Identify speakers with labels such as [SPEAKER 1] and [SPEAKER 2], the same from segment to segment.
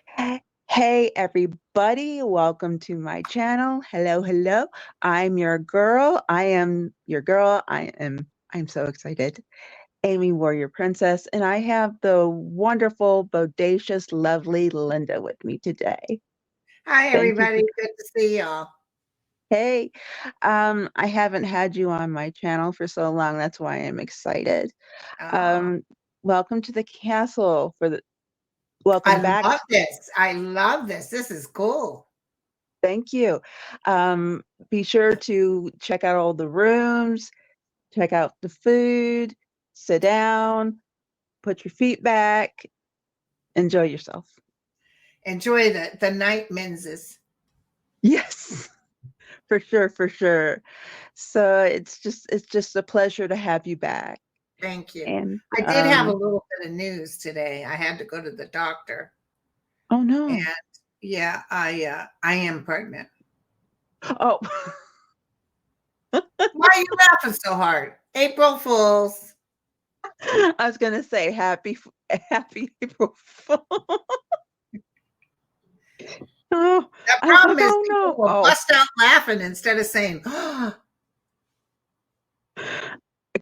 [SPEAKER 1] Hey everybody, welcome to my channel. Hello, hello. I'm your girl. I am your girl. I'm so excited. Amy Warrior Princess, and I have the wonderful, bodacious, lovely Linda with me today.
[SPEAKER 2] Hi,
[SPEAKER 1] Thank you
[SPEAKER 2] everybody.
[SPEAKER 1] for
[SPEAKER 2] Good to see y'all.
[SPEAKER 1] Hey. I haven't had you on my channel for so long. That's why I'm excited.
[SPEAKER 2] Oh,
[SPEAKER 1] Um, welcome to the castle welcome
[SPEAKER 2] I
[SPEAKER 1] back.
[SPEAKER 2] love this. I love this. This is cool.
[SPEAKER 1] Thank you. Um, be sure to check out all the rooms, check out the food, sit down, put your feet back, enjoy yourself.
[SPEAKER 2] Enjoy the night menses.
[SPEAKER 1] Yes, for sure, for sure. So it's just a pleasure to have you back.
[SPEAKER 2] Thank you.
[SPEAKER 1] And
[SPEAKER 2] I did have a little bit of news today. I had to go to the doctor,
[SPEAKER 1] oh
[SPEAKER 2] and
[SPEAKER 1] no.
[SPEAKER 2] yeah, I am pregnant.
[SPEAKER 1] Oh,
[SPEAKER 2] Why are you laughing so hard? April Fools.
[SPEAKER 1] I was gonna say happy April Fool. Oh,
[SPEAKER 2] The
[SPEAKER 1] I was like,
[SPEAKER 2] problem is
[SPEAKER 1] oh
[SPEAKER 2] people
[SPEAKER 1] no.
[SPEAKER 2] will
[SPEAKER 1] Oh,
[SPEAKER 2] bust out laughing instead of saying, "Oh,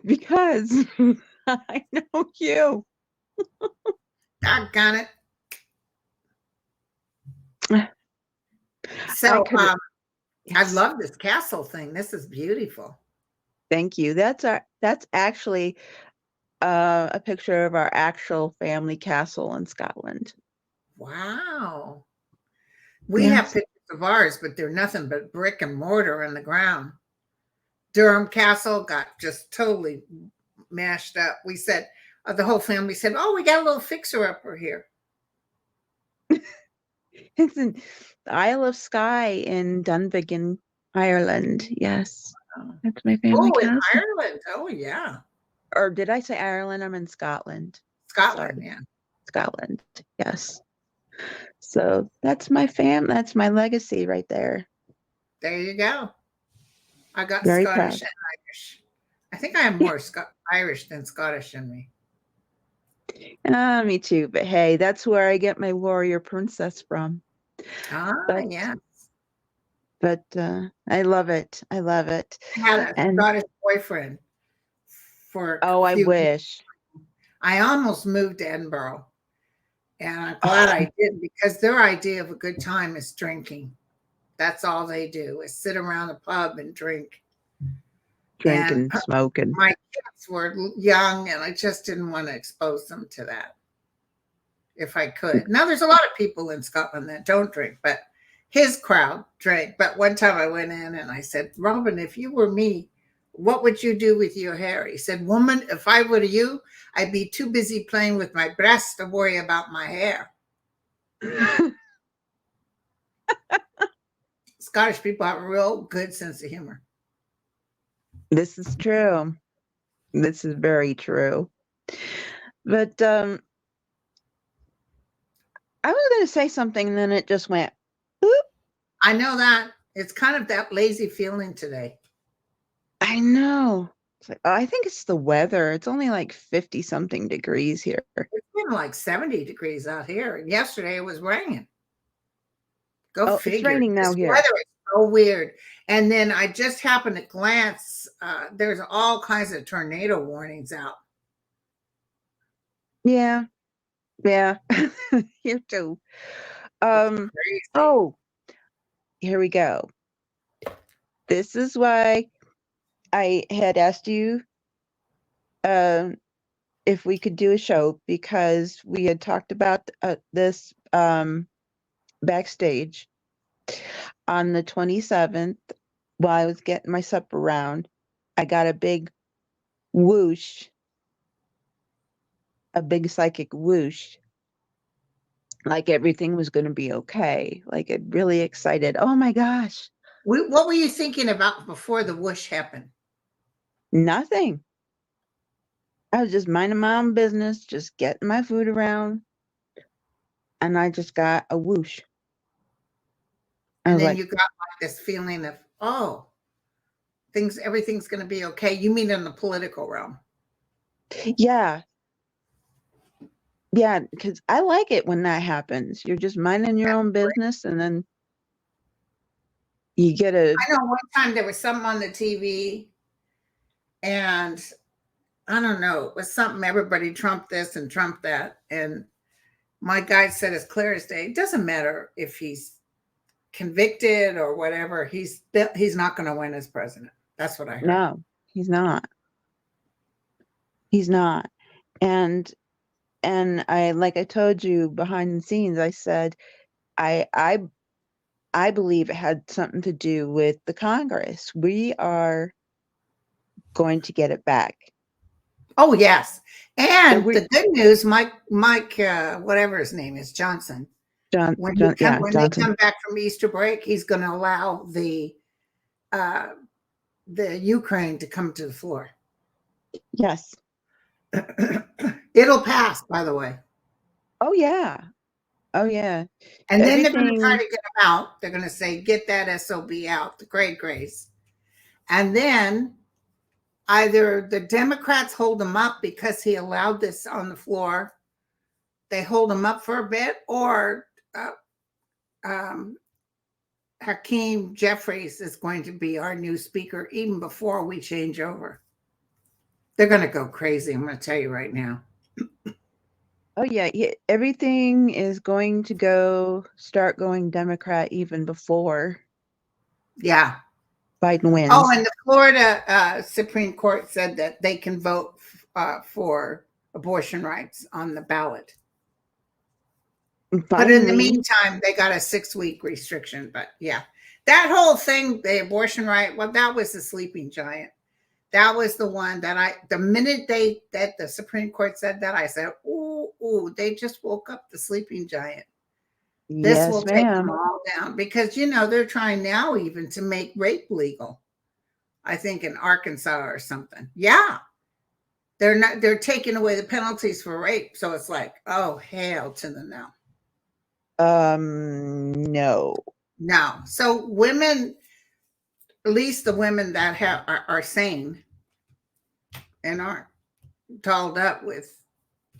[SPEAKER 1] because I know you.
[SPEAKER 2] doggone it."
[SPEAKER 1] I
[SPEAKER 2] So,
[SPEAKER 1] could
[SPEAKER 2] I
[SPEAKER 1] yes.
[SPEAKER 2] love this castle thing. This is beautiful.
[SPEAKER 1] Thank you. That's actually a picture of our actual family castle in Scotland.
[SPEAKER 2] Wow. We have
[SPEAKER 1] Yes.
[SPEAKER 2] pictures of ours, but they're nothing but brick and mortar in the ground. Durham Castle got just totally mashed up. We said, the whole family said, "Oh, we got a little fixer upper here."
[SPEAKER 1] It's in the Isle of Skye in Dunvegan, Ireland. Yes.
[SPEAKER 2] Oh,
[SPEAKER 1] That's my family
[SPEAKER 2] oh, in
[SPEAKER 1] castle.
[SPEAKER 2] Ireland. Oh, yeah.
[SPEAKER 1] Or did I say Ireland? I'm in Scotland.
[SPEAKER 2] Scotland.
[SPEAKER 1] Sorry.
[SPEAKER 2] Yeah.
[SPEAKER 1] Scotland. Yes. So that's my legacy right there.
[SPEAKER 2] There you go. I got
[SPEAKER 1] Very
[SPEAKER 2] Scottish
[SPEAKER 1] proud.
[SPEAKER 2] and Irish. I think I have more Irish than Scottish in me.
[SPEAKER 1] Me too. But hey, that's where I get my warrior princess from.
[SPEAKER 2] Ah,
[SPEAKER 1] But
[SPEAKER 2] yeah.
[SPEAKER 1] I love it. I love it.
[SPEAKER 2] I had a
[SPEAKER 1] And
[SPEAKER 2] Scottish boyfriend for
[SPEAKER 1] oh,
[SPEAKER 2] a
[SPEAKER 1] I
[SPEAKER 2] few years.
[SPEAKER 1] wish.
[SPEAKER 2] I almost moved to Edinburgh. And I'm glad
[SPEAKER 1] Oh,
[SPEAKER 2] I did because their idea of a good time is drinking. That's all they do is sit around a pub and drink. And
[SPEAKER 1] drinking, smoking.
[SPEAKER 2] my kids were young, and I just didn't want to expose them to that if I could. Now, there's a lot of people in Scotland that don't drink, but his crowd drank. But one time I went in and I said, "Robin, if you were me, what would you do with your hair?" He said, "Woman, if I were you, I'd be too busy playing with my breasts to worry about my hair." Scottish people have a real good sense of humor.
[SPEAKER 1] This is true. This is very true. But I was going to say something, and then it just went. Oop.
[SPEAKER 2] I know that it's kind of that lazy feeling today.
[SPEAKER 1] I know. It's like, oh, I think it's the weather. It's only like 50 something degrees here.
[SPEAKER 2] It's been like 70 degrees out here, and yesterday it was raining. Go
[SPEAKER 1] Oh, it's
[SPEAKER 2] figure.
[SPEAKER 1] raining now
[SPEAKER 2] This
[SPEAKER 1] here.
[SPEAKER 2] weather is so weird. And then I just happened to glance. There's all kinds of tornado warnings out.
[SPEAKER 1] Yeah. Yeah. Here too.
[SPEAKER 2] It's
[SPEAKER 1] Um,
[SPEAKER 2] crazy.
[SPEAKER 1] oh, here we go. This is why I had asked you um if we could do a show because we had talked about this backstage on the 27th while I was getting my supper round. I got a big whoosh, a big psychic whoosh, like everything was going to be okay. Like it really excited. Oh my gosh,
[SPEAKER 2] What were you thinking about before the whoosh happened?
[SPEAKER 1] nothing. I was just minding my own business, just getting my food around, and I just got a whoosh. I
[SPEAKER 2] And
[SPEAKER 1] was
[SPEAKER 2] then
[SPEAKER 1] like,
[SPEAKER 2] you got like this feeling of, oh, everything's going to be okay. You mean in the political realm?
[SPEAKER 1] yeah, Yeah, because I like it when that happens. You're just minding your own business, and then you get a
[SPEAKER 2] I know one time there was something on the TV, and I don't know, it was something everybody trumped this and trumped that. And my guy said as clear as day, it doesn't matter if he's convicted or whatever, he's not going to win as president. That's what I heard.
[SPEAKER 1] no, he's not. He's not. And I like I told you behind the scenes, I said I I I believe it had something to do with the Congress. We are going to get it back.
[SPEAKER 2] Oh yes,
[SPEAKER 1] So
[SPEAKER 2] and
[SPEAKER 1] we
[SPEAKER 2] the good news, Mike, whatever his name is, Johnson.
[SPEAKER 1] Yeah,
[SPEAKER 2] When they
[SPEAKER 1] Johnson.
[SPEAKER 2] come back from Easter break, he's going to allow uh, the Ukraine to come to the floor.
[SPEAKER 1] Yes.
[SPEAKER 2] It'll pass, by the way.
[SPEAKER 1] Oh yeah. Oh yeah.
[SPEAKER 2] And then they're going to try
[SPEAKER 1] Everything.
[SPEAKER 2] to get them out. They're going to say, get that SOB out, the great grace. And then either the Democrats hold him up because he allowed this on the floor, they hold him up for a bit, or um, Hakeem Jeffries is going to be our new speaker even before we change over. They're going to go crazy. I'm going to tell you right now.
[SPEAKER 1] Oh yeah, yeah. Everything is going to start going Democrat even before
[SPEAKER 2] Yeah.
[SPEAKER 1] Biden
[SPEAKER 2] Oh,
[SPEAKER 1] wins.
[SPEAKER 2] and the Florida Supreme Court said that they can vote for abortion rights on the ballot. But in the
[SPEAKER 1] Finally,
[SPEAKER 2] meantime, they got a 6-week restriction. But yeah, that whole thing, the abortion right, well, that was the sleeping giant. That was the one the minute that the Supreme Court said that, I said, ooh, they just woke up the sleeping giant. This will
[SPEAKER 1] yes,
[SPEAKER 2] take them
[SPEAKER 1] ma'am.
[SPEAKER 2] all down because, they're trying now even to make rape legal. I think in Arkansas or something. Yeah. They're taking away the penalties for rape. So it's like, oh, hell to the no.
[SPEAKER 1] No.
[SPEAKER 2] No. So women, at least the women that are sane and aren't dolled up with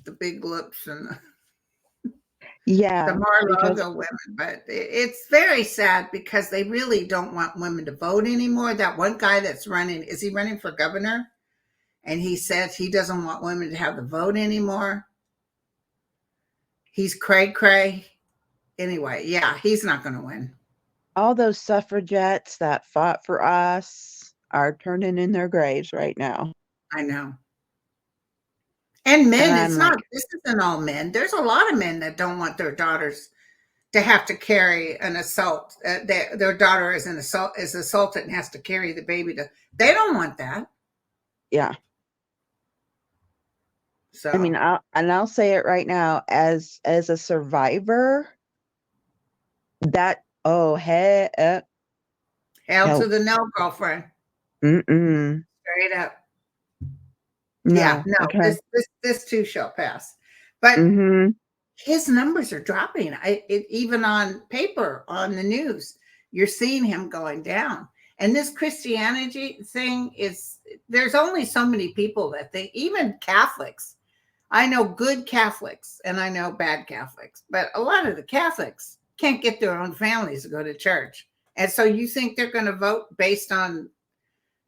[SPEAKER 2] the big lips and the
[SPEAKER 1] Yeah, because
[SPEAKER 2] Mar-a-Lago women, but it's very sad because they really don't want women to vote anymore. That one guy that's running, is he running for governor? And he says he doesn't want women to have the vote anymore. He's cray cray. Anyway, yeah, he's not going to win.
[SPEAKER 1] all those suffragettes that fought for us are turning in their graves right now.
[SPEAKER 2] I know. And
[SPEAKER 1] And
[SPEAKER 2] men,
[SPEAKER 1] I'm like,
[SPEAKER 2] this isn't all men. There's a lot of men that don't want their daughters to have to carry an assault. Their daughter is assaulted and has to carry the baby they don't want that.
[SPEAKER 1] yeah. I
[SPEAKER 2] So
[SPEAKER 1] mean, I'll say it right now as a survivor, that oh
[SPEAKER 2] hell to
[SPEAKER 1] no.
[SPEAKER 2] the no, girlfriend.
[SPEAKER 1] Mm-mm.
[SPEAKER 2] Straight up. Yeah,
[SPEAKER 1] No.
[SPEAKER 2] no,
[SPEAKER 1] Okay.
[SPEAKER 2] this too shall pass. But
[SPEAKER 1] Mm-hmm.
[SPEAKER 2] his numbers are dropping. Even on paper, on the news, you're seeing him going down. And this Christianity thing there's only so many people that think, even Catholics. I know good Catholics and I know bad Catholics, but a lot of the Catholics can't get their own families to go to church. And so you think they're going to vote based on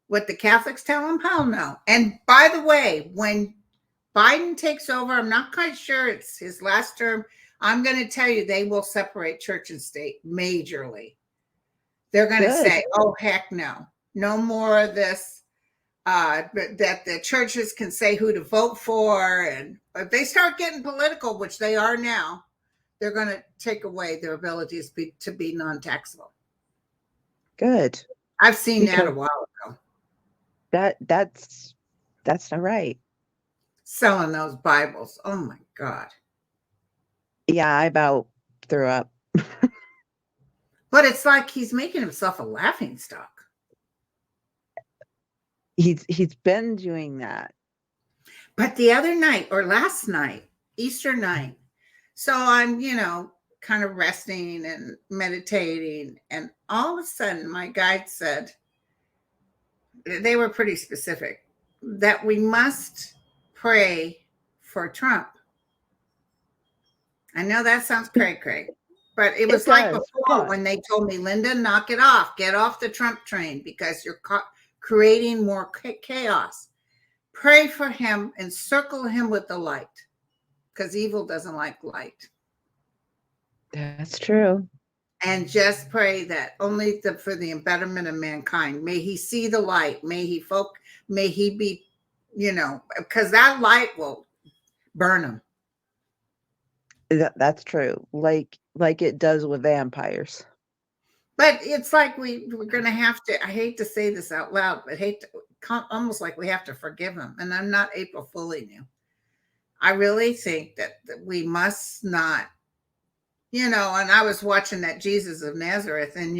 [SPEAKER 2] what the Catholics tell them? Hell no. And by the way, when Biden takes over, I'm not quite sure it's his last term. I'm going to tell you, they will separate church and state majorly. They're going to
[SPEAKER 1] Good.
[SPEAKER 2] say, oh, heck no. No more of this, that the churches can say who to vote for. And if they start getting political, which they are now, they're going to take away their abilities to be non-taxable.
[SPEAKER 1] Good.
[SPEAKER 2] I've seen that a
[SPEAKER 1] Because
[SPEAKER 2] while ago.
[SPEAKER 1] that's not right.
[SPEAKER 2] Selling those Bibles. Oh, my God.
[SPEAKER 1] Yeah, I about threw up.
[SPEAKER 2] But it's like he's making himself a laughing stock.
[SPEAKER 1] He's been doing that.
[SPEAKER 2] But the other night or last night, Easter night, so I'm, kind of resting and meditating. And all of a sudden, my guide said, they were pretty specific, that we must pray for Trump. I know that sounds cray cray, but it
[SPEAKER 1] It
[SPEAKER 2] was like
[SPEAKER 1] does. It
[SPEAKER 2] before
[SPEAKER 1] does.
[SPEAKER 2] when they told me, Linda, knock it off, get off the Trump train because you're creating more chaos. Pray for him, encircle him with the light because evil doesn't like light.
[SPEAKER 1] That's true.
[SPEAKER 2] And just pray that only for the betterment of mankind. May he see the light. May he be, because that light will burn him.
[SPEAKER 1] That's true. Like it does with vampires.
[SPEAKER 2] But it's like we're going to have to, I hate to say this out loud, but almost like we have to forgive him. And I'm not April fooling you. I really think that we must not, and I was watching that Jesus of Nazareth, and,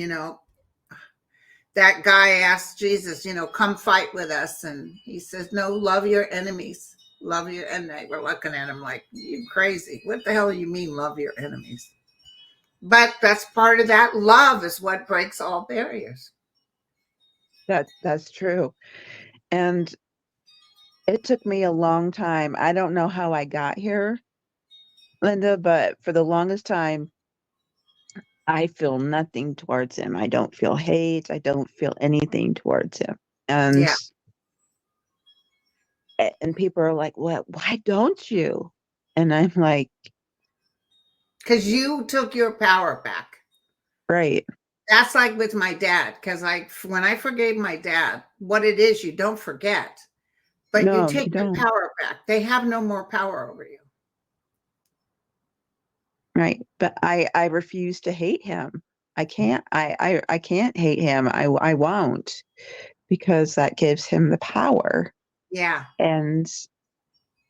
[SPEAKER 2] that guy asked Jesus, come fight with us. And he says, no, love your enemies. Love your, and they were looking at him like, you crazy. What the hell do you mean love your enemies? But that's part of that. Love is what breaks all barriers.
[SPEAKER 1] That's true. And it took me a long time. I don't know how I got here, Linda, but for the longest time, I feel nothing towards him. I don't feel hate. I don't feel anything towards him. And
[SPEAKER 2] Yeah.
[SPEAKER 1] and people are like, "What? Why don't you?" And I'm like,
[SPEAKER 2] Because you took your power back.
[SPEAKER 1] "Right.
[SPEAKER 2] That's like with my dad. Because when I forgave my dad, what it is, you don't forget, but you
[SPEAKER 1] No, you
[SPEAKER 2] take your
[SPEAKER 1] don't.
[SPEAKER 2] power back. They have no more power over you.
[SPEAKER 1] Right. But I refuse to hate him. I can't. I can't hate him. I won't because that gives him the power.
[SPEAKER 2] Yeah.
[SPEAKER 1] And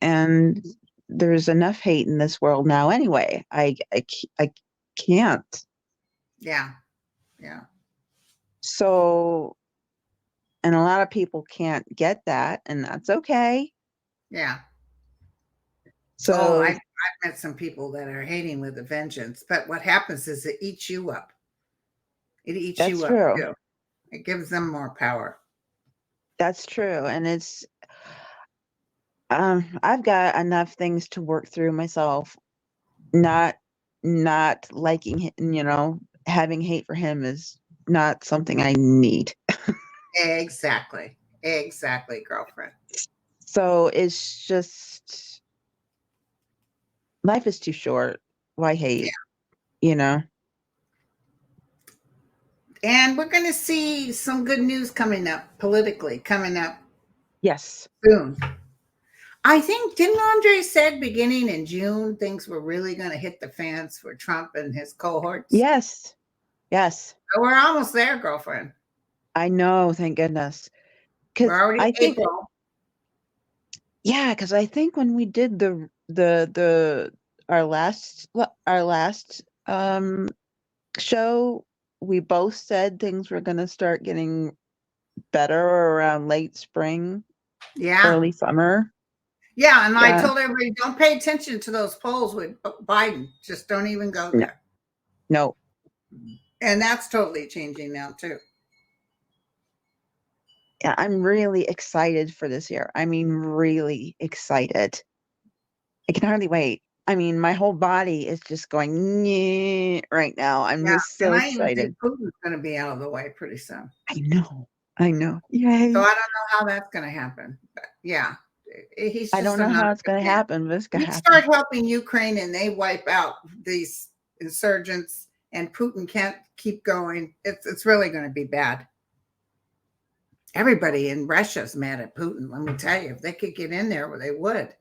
[SPEAKER 1] and there's enough hate in this world now anyway. I can't.
[SPEAKER 2] Yeah. Yeah.
[SPEAKER 1] So, and a lot of people can't get that, and that's okay.
[SPEAKER 2] Yeah. Oh,
[SPEAKER 1] So
[SPEAKER 2] I've met some people that are hating with a vengeance, but what happens is it eats you up. It eats
[SPEAKER 1] that's
[SPEAKER 2] you up
[SPEAKER 1] true.
[SPEAKER 2] too. It gives them more power.
[SPEAKER 1] That's true. And it's I've got enough things to work through myself. Not not liking him, having hate for him is not something I need.
[SPEAKER 2] Exactly. Exactly, girlfriend.
[SPEAKER 1] So it's just life is too short. Why hate? You know?
[SPEAKER 2] And we're going to see some good news coming up politically, coming up
[SPEAKER 1] Yes.
[SPEAKER 2] soon. I think, didn't Andre said beginning in June, things were really going to hit the fans for Trump and his cohorts?
[SPEAKER 1] Yes. Yes.
[SPEAKER 2] So we're almost there, girlfriend.
[SPEAKER 1] I know, thank goodness.
[SPEAKER 2] We're
[SPEAKER 1] Cuz
[SPEAKER 2] already
[SPEAKER 1] I think
[SPEAKER 2] April.
[SPEAKER 1] yeah, cuz I think when we did the our last show, we both said things were going to start getting better around late spring,
[SPEAKER 2] Yeah.
[SPEAKER 1] early summer.
[SPEAKER 2] Yeah. And I
[SPEAKER 1] Yeah.
[SPEAKER 2] told everybody, don't pay attention to those polls with Biden. Just don't even go
[SPEAKER 1] No.
[SPEAKER 2] there.
[SPEAKER 1] No.
[SPEAKER 2] And that's totally changing now, too.
[SPEAKER 1] Yeah, I'm really excited for this year. I mean, really excited. I can hardly wait. I mean, my whole body is just going "Nyeh" right now. I'm
[SPEAKER 2] Yeah.
[SPEAKER 1] just
[SPEAKER 2] And
[SPEAKER 1] so
[SPEAKER 2] I even think
[SPEAKER 1] excited.
[SPEAKER 2] Putin's going to be out of the way pretty soon.
[SPEAKER 1] I know. I know.
[SPEAKER 2] So
[SPEAKER 1] Yay.
[SPEAKER 2] I don't know how that's going to happen. But yeah, he's
[SPEAKER 1] I
[SPEAKER 2] just
[SPEAKER 1] don't know
[SPEAKER 2] another
[SPEAKER 1] how it's
[SPEAKER 2] good
[SPEAKER 1] going to
[SPEAKER 2] man.
[SPEAKER 1] happen, but it's going
[SPEAKER 2] You
[SPEAKER 1] to
[SPEAKER 2] start
[SPEAKER 1] happen.
[SPEAKER 2] helping Ukraine and they wipe out these insurgents and Putin can't keep going. It's really going to be bad. Everybody in Russia's mad at Putin. Let me tell you, if they could get in there, well, they would.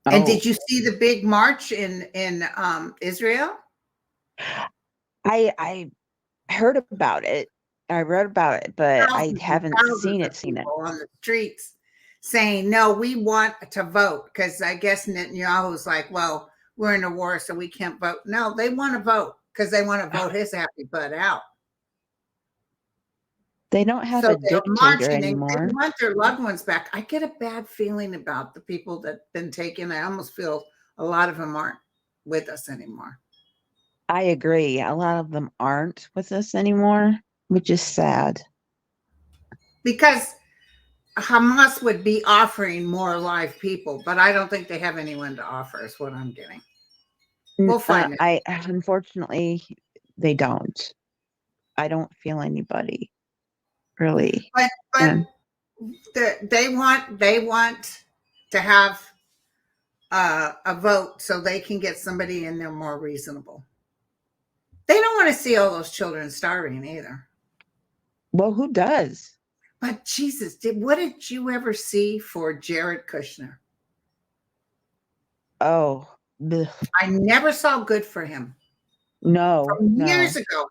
[SPEAKER 2] And
[SPEAKER 1] Oh,
[SPEAKER 2] did you see the big march in Israel?
[SPEAKER 1] I heard about it. I read about it, but I
[SPEAKER 2] Thousands and
[SPEAKER 1] haven't
[SPEAKER 2] thousands
[SPEAKER 1] seen
[SPEAKER 2] of
[SPEAKER 1] it. Seen it.
[SPEAKER 2] people on the streets saying, no, we want to vote. Because I guess Netanyahu's like, well, we're in a war, so we can't vote. No, they want to vote because they want to vote his happy butt out.
[SPEAKER 1] They don't have
[SPEAKER 2] So
[SPEAKER 1] a
[SPEAKER 2] they're
[SPEAKER 1] dictator
[SPEAKER 2] marching and they
[SPEAKER 1] anymore.
[SPEAKER 2] want their loved ones back. I get a bad feeling about the people that have been taken. I almost feel a lot of them aren't with us anymore.
[SPEAKER 1] I agree. A lot of them aren't with us anymore, which is sad.
[SPEAKER 2] Because Hamas would be offering more live people, but I don't think they have anyone to offer, is what I'm getting. We'll find it.
[SPEAKER 1] I unfortunately they don't. I don't feel anybody really.
[SPEAKER 2] But
[SPEAKER 1] And
[SPEAKER 2] they want to have a vote so they can get somebody in there more reasonable. They don't want to see all those children starving either.
[SPEAKER 1] well, who does?
[SPEAKER 2] But Jesus, what did you ever see for Jared Kushner?
[SPEAKER 1] Oh, bleh.
[SPEAKER 2] I never saw good for him
[SPEAKER 1] No,
[SPEAKER 2] from years
[SPEAKER 1] no.
[SPEAKER 2] ago.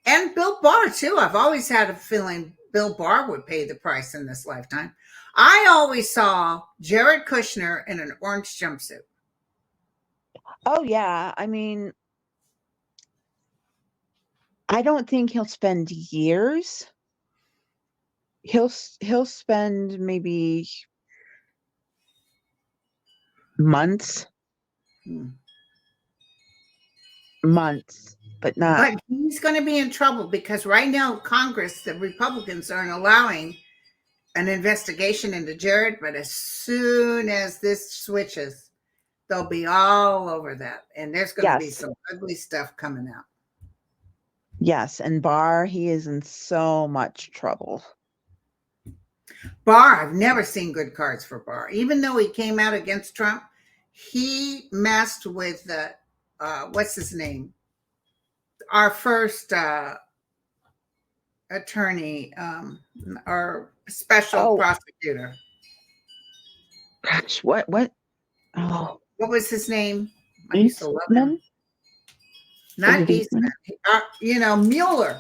[SPEAKER 2] And Bill Barr, too. I've always had a feeling Bill Barr would pay the price in this lifetime. I always saw Jared Kushner in an orange jumpsuit.
[SPEAKER 1] Oh yeah. I mean, I don't think he'll spend years. He'll spend maybe months,
[SPEAKER 2] Hmm.
[SPEAKER 1] months, but not.
[SPEAKER 2] But he's going to be in trouble because right now, Congress, the Republicans aren't allowing an investigation into Jared. But as soon as this switches, they'll be all over that. And there's going to be
[SPEAKER 1] Yes,
[SPEAKER 2] some ugly stuff coming out.
[SPEAKER 1] yes. And Barr, he is in so much trouble.
[SPEAKER 2] Barr, I've never seen good cards for Barr. Even though he came out against Trump, he messed with the, what's his name? Our first attorney, our special
[SPEAKER 1] Oh
[SPEAKER 2] prosecutor.
[SPEAKER 1] gosh, what? Oh,
[SPEAKER 2] What was his name? I used to love him.
[SPEAKER 1] Eastman? Is
[SPEAKER 2] Not
[SPEAKER 1] it
[SPEAKER 2] Eastman,
[SPEAKER 1] Eastman?
[SPEAKER 2] Mueller.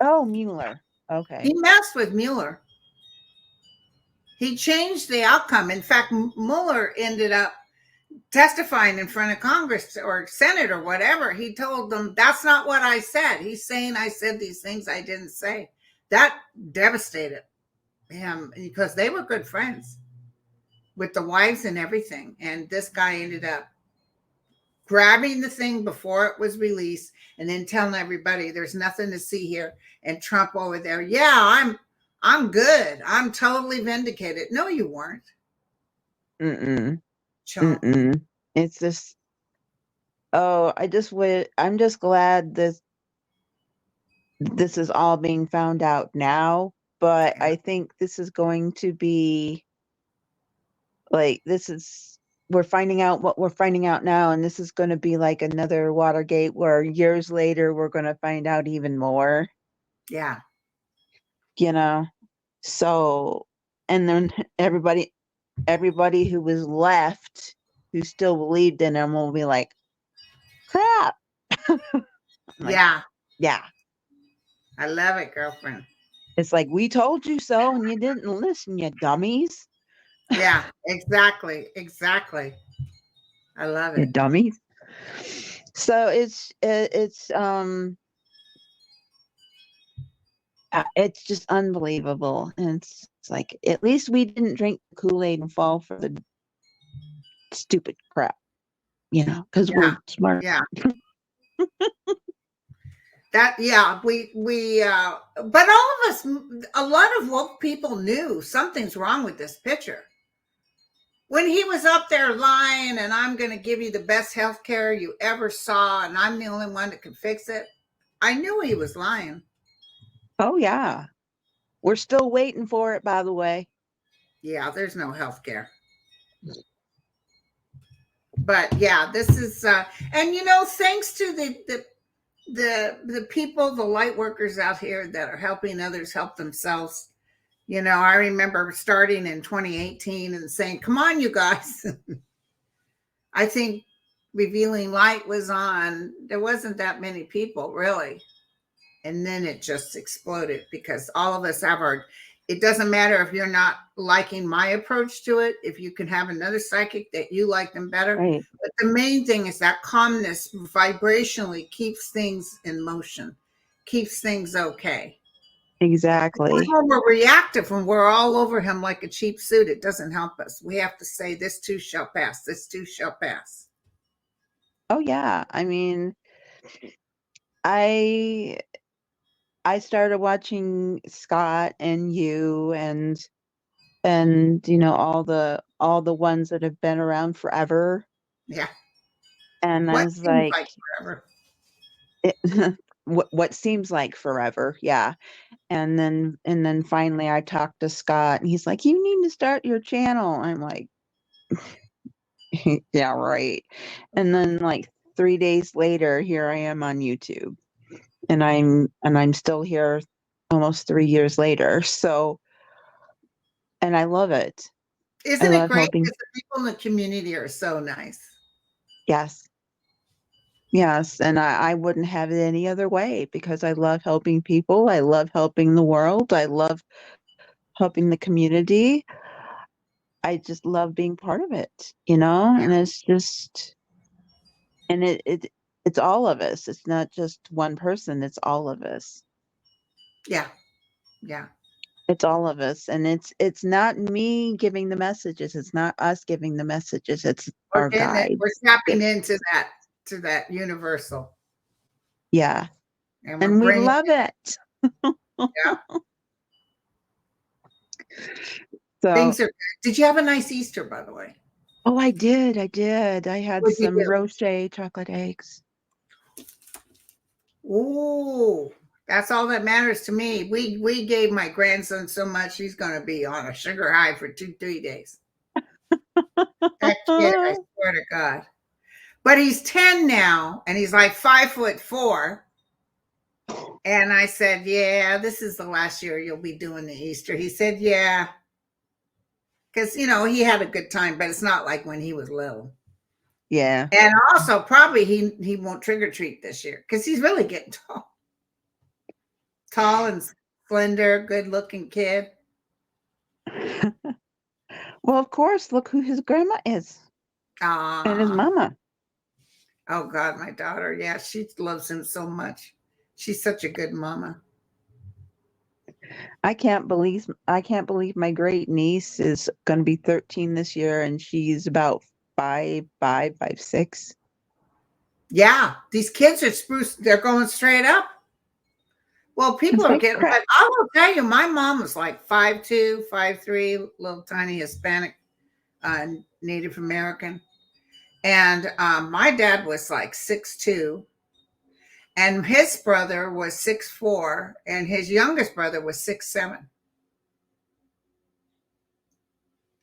[SPEAKER 1] Oh, Mueller.
[SPEAKER 2] He
[SPEAKER 1] Okay.
[SPEAKER 2] messed with Mueller. He changed the outcome. In fact, Mueller ended up testifying in front of Congress or Senate or whatever. He told them, that's not what I said. He's saying I said these things I didn't say. That devastated him because they were good friends with the wives and everything. And this guy ended up grabbing the thing before it was released and then telling everybody there's nothing to see here. And Trump over there, yeah, I'm good. I'm totally vindicated. No, you weren't.
[SPEAKER 1] Mm-mm.
[SPEAKER 2] Chump.
[SPEAKER 1] Mm-mm. It's just, oh, I'm just glad this is all being found out now, but
[SPEAKER 2] Yeah.
[SPEAKER 1] I think this is going to be like we're finding out what we're finding out now, and this is going to be like another Watergate where years later we're going to find out even more,
[SPEAKER 2] Yeah.
[SPEAKER 1] you know. So, and then everybody who was left who still believed in him will be like, crap. I'm like,
[SPEAKER 2] Yeah.
[SPEAKER 1] yeah.
[SPEAKER 2] I love it, girlfriend.
[SPEAKER 1] It's like we told you so and you didn't listen, you dummies.
[SPEAKER 2] Yeah, exactly. Exactly. I love
[SPEAKER 1] You
[SPEAKER 2] it.
[SPEAKER 1] dummies. So it's just unbelievable. And it's like at least we didn't drink the Kool-Aid and fall for the stupid crap, because
[SPEAKER 2] Yeah.
[SPEAKER 1] we're smart.
[SPEAKER 2] Yeah. That, yeah, but all of us, a lot of woke people knew something's wrong with this picture. When he was up there lying and I'm going to give you the best health care you ever saw and I'm the only one that can fix it, I knew he was lying.
[SPEAKER 1] Oh yeah. We're still waiting for it, by the way.
[SPEAKER 2] Yeah, there's no health care. But yeah, this is and thanks to the people, the light workers out here that are helping others help themselves. I remember starting in 2018 and saying, come on, you guys. I think Revealing Light was on. There wasn't that many people, really. And then it just exploded because all of us have it doesn't matter if you're not liking my approach to it, if you can have another psychic that you like them better.
[SPEAKER 1] Right.
[SPEAKER 2] But the main thing is that calmness vibrationally keeps things in motion, keeps things okay.
[SPEAKER 1] Exactly.
[SPEAKER 2] When we're reactive, when we're all over him like a cheap suit, it doesn't help us. We have to say, this too shall pass. This too shall pass.
[SPEAKER 1] Oh yeah. I mean, I I started watching Scott and you and all the ones that have been around forever.
[SPEAKER 2] Yeah.
[SPEAKER 1] And I
[SPEAKER 2] What
[SPEAKER 1] was
[SPEAKER 2] seems
[SPEAKER 1] like,
[SPEAKER 2] like forever.
[SPEAKER 1] it, what seems like forever, yeah. And then finally I talked to Scott and he's like, "You need to start your channel." I'm like, "Yeah, right." And then like 3 days later, here I am on YouTube. And I'm still here almost 3 years later. So, and I love it. I
[SPEAKER 2] Isn't it
[SPEAKER 1] love
[SPEAKER 2] great?
[SPEAKER 1] helping.
[SPEAKER 2] Because the people in the community are so nice.
[SPEAKER 1] Yes. Yes, and I wouldn't have it any other way because I love helping people. I love helping the world. I love helping the community. I just love being part of it,
[SPEAKER 2] Yeah,
[SPEAKER 1] and it's just and it's all of us. It's not just one person, it's all of us.
[SPEAKER 2] yeah, yeah.
[SPEAKER 1] It's all of us. And it's not me giving the messages. It's not us giving the messages. It's
[SPEAKER 2] We're
[SPEAKER 1] our
[SPEAKER 2] getting it. We're
[SPEAKER 1] guides.
[SPEAKER 2] tapping
[SPEAKER 1] It's
[SPEAKER 2] into that universal,
[SPEAKER 1] yeah.
[SPEAKER 2] and we're
[SPEAKER 1] And we
[SPEAKER 2] bringing.
[SPEAKER 1] love it.
[SPEAKER 2] Yeah,
[SPEAKER 1] So,
[SPEAKER 2] things are good. Did you have a nice Easter, by the way?
[SPEAKER 1] oh, I did. I did. I had
[SPEAKER 2] What did
[SPEAKER 1] some
[SPEAKER 2] you
[SPEAKER 1] roche chocolate eggs.
[SPEAKER 2] do? Ooh, that's all that matters to me. We gave my grandson so much, he's going to be on a sugar high for 3 days. That kid, I swear to God. But he's 10 now, and he's like 5'4". And I said, "Yeah, this is the last year you'll be doing the Easter." He said, "Yeah," because he had a good time, but it's not like when he was little.
[SPEAKER 1] Yeah.
[SPEAKER 2] And also, probably he won't trick or treat this year because he's really getting tall and slender, good looking kid.
[SPEAKER 1] Well, of course, look who his grandma is and his
[SPEAKER 2] Ah,
[SPEAKER 1] mama.
[SPEAKER 2] oh God, my daughter, yeah, she loves him so much. She's such a good mama.
[SPEAKER 1] I can't believe my great niece is going to be 13 this year and she's about 5'5", 5'6".
[SPEAKER 2] Yeah, these kids are spruce. They're going straight up. Well, people
[SPEAKER 1] It's
[SPEAKER 2] are
[SPEAKER 1] like
[SPEAKER 2] getting,
[SPEAKER 1] crap.
[SPEAKER 2] but I will tell you, my mom was like 5'2", 5'3", little tiny Hispanic, Native American. And my dad was like 6'2", and his brother was 6'4", and his youngest brother was 6'7".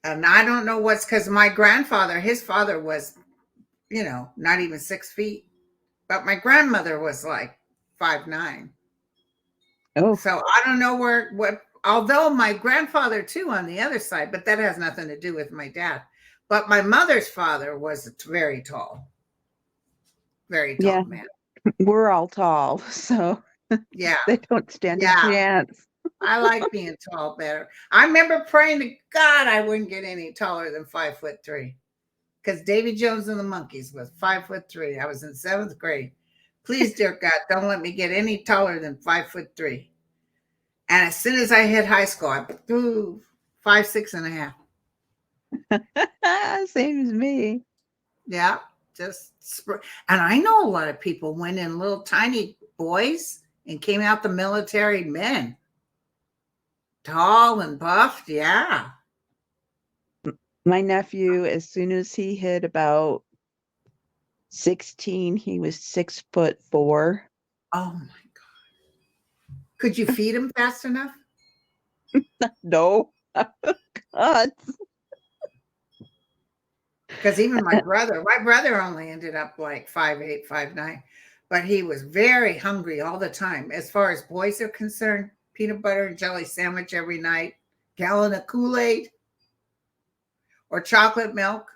[SPEAKER 2] And I don't know what's because my grandfather, his father was, not even 6 feet. But my grandmother was like 5'9".
[SPEAKER 1] Oh,
[SPEAKER 2] So I don't know although my grandfather too on the other side, but that has nothing to do with my dad. But my mother's father was very
[SPEAKER 1] yeah,
[SPEAKER 2] tall man.
[SPEAKER 1] we're all tall, so
[SPEAKER 2] Yeah.
[SPEAKER 1] they don't stand a
[SPEAKER 2] Yeah.
[SPEAKER 1] chance.
[SPEAKER 2] I like being tall better. I remember praying to God I wouldn't get any taller than 5'3", because Davy Jones and the Monkees was 5'3". I was in 7th grade. Please, dear God, don't let me get any taller than 5'3". And as soon as I hit high school, I 5'6.5".
[SPEAKER 1] Same as me.
[SPEAKER 2] Yeah, and I know a lot of people went in little tiny boys and came out the military men, tall and buffed. Yeah.
[SPEAKER 1] My nephew, as soon as he hit about 16, he was 6'4".
[SPEAKER 2] Oh my God. Could you feed him fast enough?
[SPEAKER 1] No. God.
[SPEAKER 2] Because even my brother only ended up like 5'8", 5'9", but he was very hungry all the time. As far as boys are concerned, peanut butter and jelly sandwich every night, gallon of Kool-Aid or chocolate milk.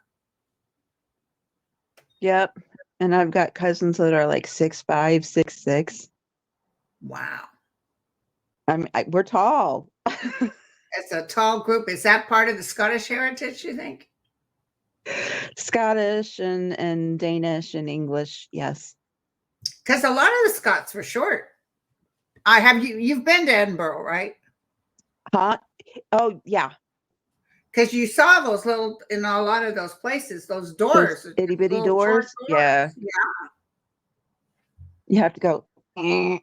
[SPEAKER 1] Yep. And I've got cousins that are like 6'5", 6'6".
[SPEAKER 2] Wow.
[SPEAKER 1] We're tall.
[SPEAKER 2] It's a tall group. Is that part of the Scottish heritage, you think?
[SPEAKER 1] Scottish and Danish and English, yes.
[SPEAKER 2] Because a lot of the Scots were short. I have you've been to Edinburgh, right?
[SPEAKER 1] Huh? Oh, yeah.
[SPEAKER 2] Because you saw those little in a lot of those places, those
[SPEAKER 1] Those
[SPEAKER 2] doors,
[SPEAKER 1] itty bitty
[SPEAKER 2] little short
[SPEAKER 1] doors. Yeah.
[SPEAKER 2] doors. Yeah.
[SPEAKER 1] You have to go to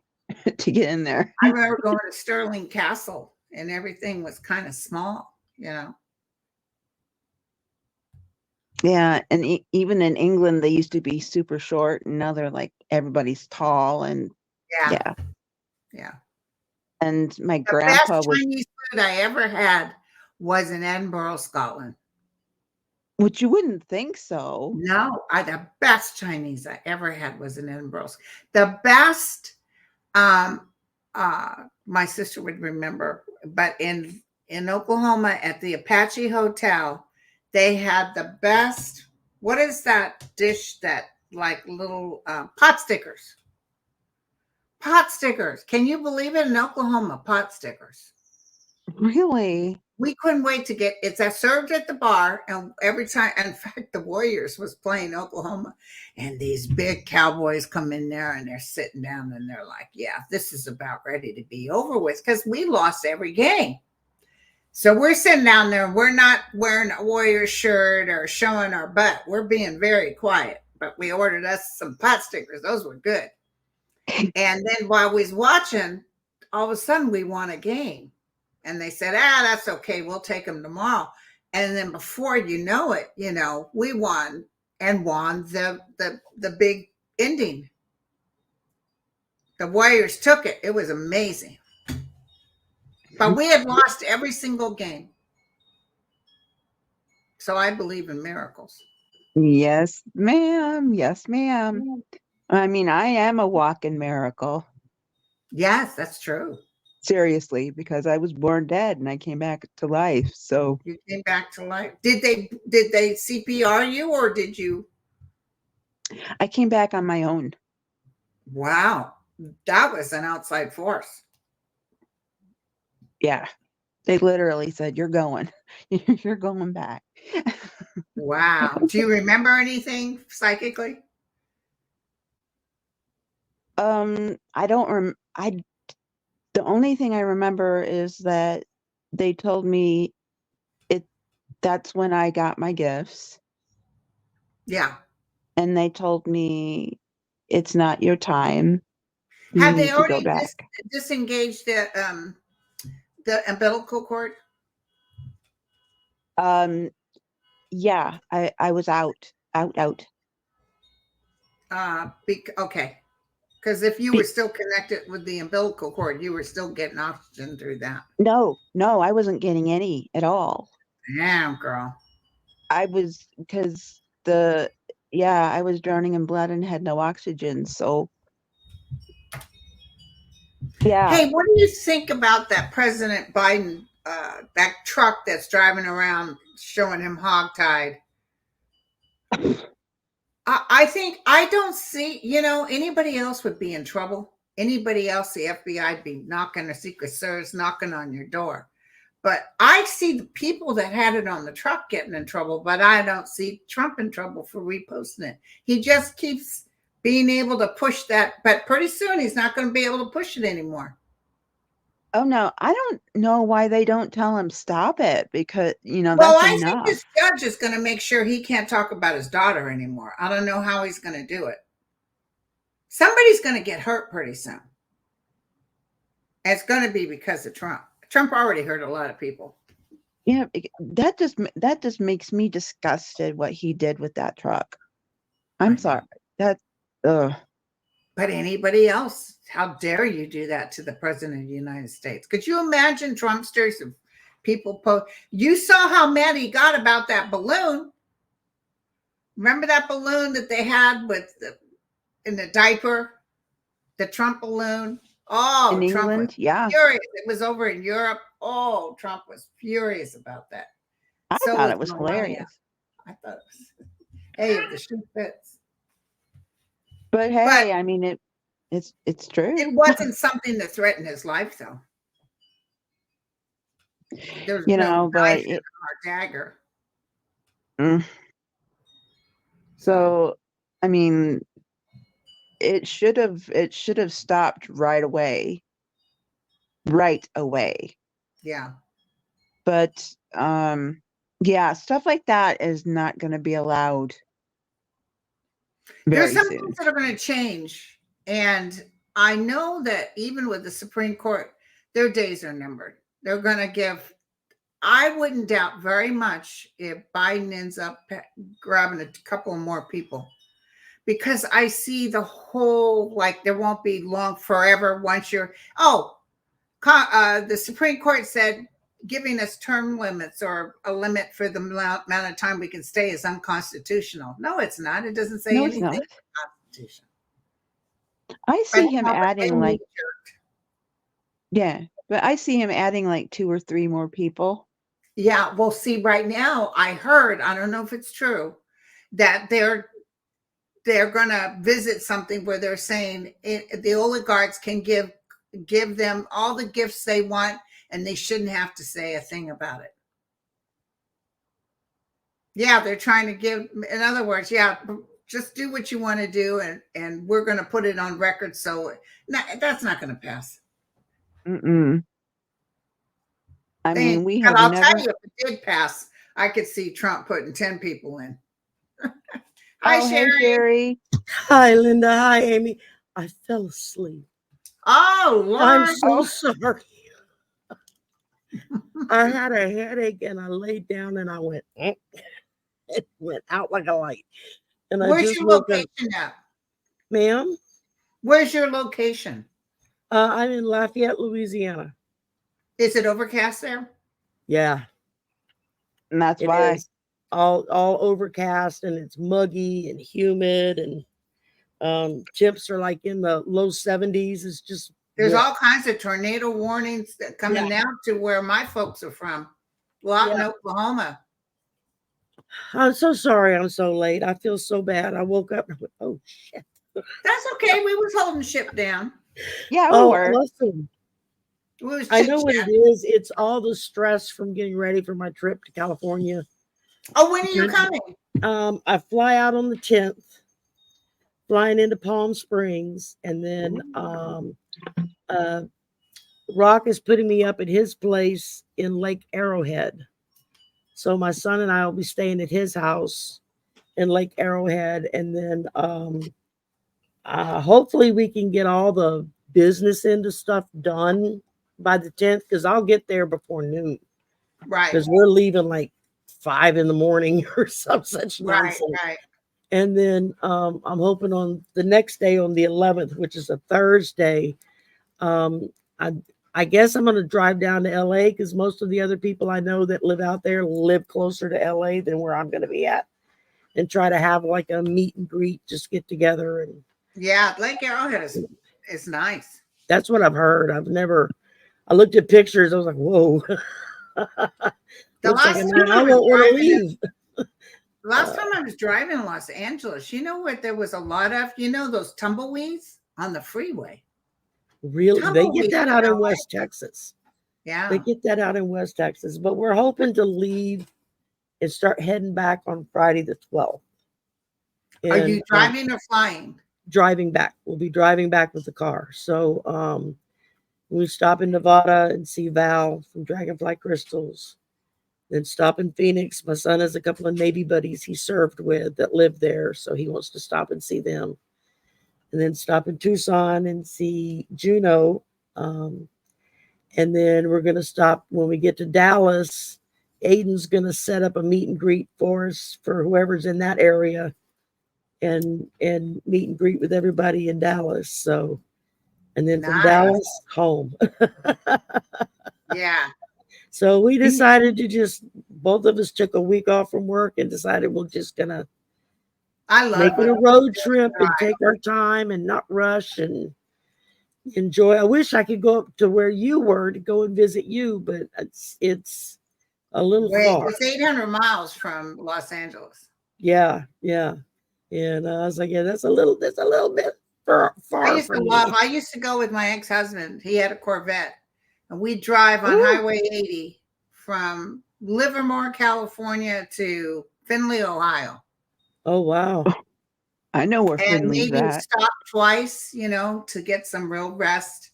[SPEAKER 1] get in there.
[SPEAKER 2] I remember going to Stirling Castle and everything was kind of small.
[SPEAKER 1] Yeah, and even in England, they used to be super short, and now they're like everybody's tall, and
[SPEAKER 2] Yeah,
[SPEAKER 1] yeah.
[SPEAKER 2] yeah.
[SPEAKER 1] And my
[SPEAKER 2] The best
[SPEAKER 1] grandpa was,
[SPEAKER 2] Chinese food I ever had was in Edinburgh, Scotland.
[SPEAKER 1] which you wouldn't think so.
[SPEAKER 2] No, the best Chinese I ever had was in Edinburgh. The best, um, my sister would remember, but in Oklahoma at the Apache Hotel, they had the best. What is that dish that like little pot stickers? Pot stickers. Can you believe it? In Oklahoma, pot stickers.
[SPEAKER 1] Really?
[SPEAKER 2] We couldn't wait to get it's served at the bar, and every time, in fact, the Warriors was playing Oklahoma, and these big cowboys come in there and they're sitting down and they're like, yeah, this is about ready to be over with because we lost every game. So we're sitting down there and we're not wearing a Warrior shirt or showing our butt. We're being very quiet, but we ordered us some pot stickers. Those were good. And then while we was watching, all of a sudden we won a game. And they said, that's okay. We'll take them tomorrow. And then before you know it, we won and won the big ending. The Warriors took it. It was amazing. But we had lost every single game. So I believe in miracles.
[SPEAKER 1] Yes, ma'am. Yes, ma'am. I mean, I am a walking miracle.
[SPEAKER 2] Yes, that's true.
[SPEAKER 1] Seriously, because I was born dead and I came back to life. So
[SPEAKER 2] You came back to life. Did they CPR you or did you?
[SPEAKER 1] I came back on my own.
[SPEAKER 2] Wow. That was an outside force.
[SPEAKER 1] Yeah. They literally said, "You're going. You're going back."
[SPEAKER 2] Wow. Do you remember anything psychically?
[SPEAKER 1] I don't I the only thing I remember is that they told me it that's when I got my gifts,
[SPEAKER 2] Yeah.
[SPEAKER 1] and they told me it's not your time. You
[SPEAKER 2] Had they
[SPEAKER 1] need to go
[SPEAKER 2] already
[SPEAKER 1] back.
[SPEAKER 2] disengaged the umbilical cord?
[SPEAKER 1] Um yeah, I was out. Out out.
[SPEAKER 2] Okay. Because if you were
[SPEAKER 1] Be-
[SPEAKER 2] still connected with the umbilical cord, you were still getting oxygen through that.
[SPEAKER 1] no, no, I wasn't getting any at all.
[SPEAKER 2] Damn, girl.
[SPEAKER 1] I was because the yeah, I was drowning in blood and had no oxygen. So yeah,
[SPEAKER 2] Hey, what do you think about that President Biden, that truck that's driving around showing him hogtied? I think I don't see, anybody else would be in trouble. Anybody else, the FBI would be knocking, the Secret Service knocking on your door. But I see the people that had it on the truck getting in trouble, but I don't see Trump in trouble for reposting it. He just keeps being able to push that, but pretty soon he's not going to be able to push it anymore.
[SPEAKER 1] oh no, I don't know why they don't tell him stop it because
[SPEAKER 2] Well,
[SPEAKER 1] that's
[SPEAKER 2] I think
[SPEAKER 1] enough.
[SPEAKER 2] this judge is going to make sure he can't talk about his daughter anymore. I don't know how he's going to do it. Somebody's going to get hurt pretty soon. And it's going to be because of Trump. Trump already hurt a lot of people.
[SPEAKER 1] Yeah, that just makes me disgusted what he did with that truck. I'm
[SPEAKER 2] I
[SPEAKER 1] sorry.
[SPEAKER 2] know.
[SPEAKER 1] That ugh.
[SPEAKER 2] But anybody else, how dare you do that to the president of the United States? Could you imagine Trumpsters of people you saw how mad he got about that balloon. Remember that balloon that they had in the diaper, the Trump balloon? Oh,
[SPEAKER 1] In
[SPEAKER 2] Trump was
[SPEAKER 1] England, yeah.
[SPEAKER 2] furious. It was over in Europe. Oh, Trump was furious about that.
[SPEAKER 1] I
[SPEAKER 2] So
[SPEAKER 1] thought
[SPEAKER 2] was
[SPEAKER 1] it was
[SPEAKER 2] Melania.
[SPEAKER 1] hilarious.
[SPEAKER 2] I thought it was, hey, if the shoe fits.
[SPEAKER 1] But
[SPEAKER 2] But
[SPEAKER 1] hey, I mean it's
[SPEAKER 2] it
[SPEAKER 1] true.
[SPEAKER 2] wasn't something that threatened his life, though. There was no
[SPEAKER 1] But
[SPEAKER 2] knife or dagger.
[SPEAKER 1] mm,
[SPEAKER 2] So,
[SPEAKER 1] so I mean, it should have stopped right away. Right away.
[SPEAKER 2] yeah.
[SPEAKER 1] But yeah, stuff like that is not going to be allowed
[SPEAKER 2] There's
[SPEAKER 1] very
[SPEAKER 2] some
[SPEAKER 1] soon.
[SPEAKER 2] things that are going to change. And I know that even with the Supreme Court, their days are numbered. They're going to give I wouldn't doubt very much if Biden ends up grabbing a couple more people, because I see the whole, like, there won't be long forever once you're, the Supreme Court said giving us term limits or a limit for the amount of time we can stay is unconstitutional. No, it's not. It doesn't say
[SPEAKER 1] No, it's
[SPEAKER 2] anything
[SPEAKER 1] not.
[SPEAKER 2] in the Constitution.
[SPEAKER 1] I
[SPEAKER 2] But
[SPEAKER 1] see him
[SPEAKER 2] no, but they
[SPEAKER 1] adding
[SPEAKER 2] need
[SPEAKER 1] like,
[SPEAKER 2] to.
[SPEAKER 1] yeah, but I see him adding like two or three more people.
[SPEAKER 2] Yeah, well, see, right now I heard, I don't know if it's true, that they're going to visit something where they're saying the oligarchs can give them all the gifts they want, and they shouldn't have to say a thing about it. Yeah, they're trying to give, in other words, yeah, just do what you want to do, and we're going to put it on record. So no, that's not going to pass.
[SPEAKER 1] Mm-mm. I
[SPEAKER 2] They,
[SPEAKER 1] mean, we
[SPEAKER 2] but
[SPEAKER 1] have
[SPEAKER 2] I'll tell
[SPEAKER 1] never.
[SPEAKER 2] you, if it did pass, I could see Trump putting 10 people in. Hi,
[SPEAKER 1] Oh, hey,
[SPEAKER 2] Shari.
[SPEAKER 1] Shari.
[SPEAKER 3] Hi, Linda. Hi, Amy. I fell asleep.
[SPEAKER 2] Oh,
[SPEAKER 3] I'm
[SPEAKER 2] Lord.
[SPEAKER 3] so
[SPEAKER 1] Oh,
[SPEAKER 3] sorry. I had a headache and I laid down and I went, it went out like a light. And I
[SPEAKER 2] Where's
[SPEAKER 3] just
[SPEAKER 2] your
[SPEAKER 3] woke up.
[SPEAKER 2] location at?
[SPEAKER 3] Ma'am,
[SPEAKER 2] Where's your location?
[SPEAKER 3] I'm in Lafayette, Louisiana.
[SPEAKER 2] Is it overcast there?
[SPEAKER 3] Yeah,
[SPEAKER 1] and that's
[SPEAKER 3] it
[SPEAKER 1] why.
[SPEAKER 3] is all overcast and it's muggy and humid and temps are like in the low 70s. It's just
[SPEAKER 2] There's
[SPEAKER 3] bleh.
[SPEAKER 2] all kinds of tornado warnings that coming
[SPEAKER 3] Yeah,
[SPEAKER 2] now to where my folks are from. Lawton,
[SPEAKER 3] yeah.
[SPEAKER 2] Oklahoma.
[SPEAKER 3] I'm so sorry I'm so late. I feel so bad. I woke up and I went, oh shit.
[SPEAKER 2] That's okay. We was holding ship down.
[SPEAKER 1] Yeah, we
[SPEAKER 3] Oh,
[SPEAKER 1] were.
[SPEAKER 3] listen.
[SPEAKER 2] We was
[SPEAKER 3] I
[SPEAKER 2] chit
[SPEAKER 3] know what it
[SPEAKER 2] chat.
[SPEAKER 3] is. It's all the stress from getting ready for my trip to California.
[SPEAKER 2] Oh, when are you coming?
[SPEAKER 3] I fly out on the 10th, flying into Palm Springs, and then uh, Rock is putting me up at his place in Lake Arrowhead. So my son and I will be staying at his house in Lake Arrowhead, and then hopefully we can get all the business end of stuff done by the 10th, because I'll get there before noon.
[SPEAKER 2] Right,
[SPEAKER 3] Because we're leaving like 5 in the morning or some such
[SPEAKER 2] right,
[SPEAKER 3] nonsense.
[SPEAKER 2] right.
[SPEAKER 3] And then I'm hoping on the next day, on the 11th, which is a Thursday, um, I, I guess I'm going to drive down to LA, because most of the other people I know that live out there live closer to LA than where I'm going to be at, and try to have like a meet and greet, just get together. And
[SPEAKER 2] Yeah, Lake Arrowhead is nice.
[SPEAKER 3] that's what I've heard. I looked at pictures. I was like, whoa,
[SPEAKER 2] The
[SPEAKER 3] looks like
[SPEAKER 2] last
[SPEAKER 3] a
[SPEAKER 2] time
[SPEAKER 3] night I
[SPEAKER 2] I was
[SPEAKER 3] won't want to
[SPEAKER 2] driving
[SPEAKER 3] leave.
[SPEAKER 2] last time I was driving in Los Angeles, you know what there was a lot of? You know those tumbleweeds on the freeway?
[SPEAKER 3] Really, they get
[SPEAKER 2] Tumbleweeds
[SPEAKER 3] that
[SPEAKER 2] in
[SPEAKER 3] out in
[SPEAKER 2] LA.
[SPEAKER 3] West Texas. They
[SPEAKER 2] Yeah.
[SPEAKER 3] get that out in West Texas, but we're hoping to leave and start heading back on Friday the 12th.
[SPEAKER 2] Are you
[SPEAKER 3] And
[SPEAKER 2] driving or flying?
[SPEAKER 3] driving back. We'll be driving back with the car. So we stop in Nevada and see Val from Dragonfly Crystals. Then stop in Phoenix. My son has a couple of Navy buddies he served with that live there, so he wants to stop and see them. And then stop in Tucson and see Juno. And then we're going to stop when we get to Dallas. Aiden's going to set up a meet and greet for us for whoever's in that area, and meet and greet with everybody in Dallas. So, and then from
[SPEAKER 2] Nice.
[SPEAKER 3] Dallas home.
[SPEAKER 2] Yeah.
[SPEAKER 3] So we decided to just, both of us took a week off from work and decided we're just gonna
[SPEAKER 2] I
[SPEAKER 3] make
[SPEAKER 2] love
[SPEAKER 3] it
[SPEAKER 2] it.
[SPEAKER 3] a road trip and take our time and not rush and enjoy. I wish I could go up to where you were to go and visit you, but it's a little
[SPEAKER 2] Wait,
[SPEAKER 3] far.
[SPEAKER 2] it's 800 miles from Los Angeles.
[SPEAKER 3] Yeah, yeah. And I was like, yeah, that's a little bit far from me.
[SPEAKER 2] I used to go with my ex-husband. He had a Corvette, and we drive on
[SPEAKER 3] Ooh.
[SPEAKER 2] Highway 80 from Livermore, California to Findlay, Ohio.
[SPEAKER 3] Oh wow.
[SPEAKER 1] I know where
[SPEAKER 2] And
[SPEAKER 1] Finley's
[SPEAKER 2] maybe
[SPEAKER 1] at.
[SPEAKER 2] stop twice, to get some real rest.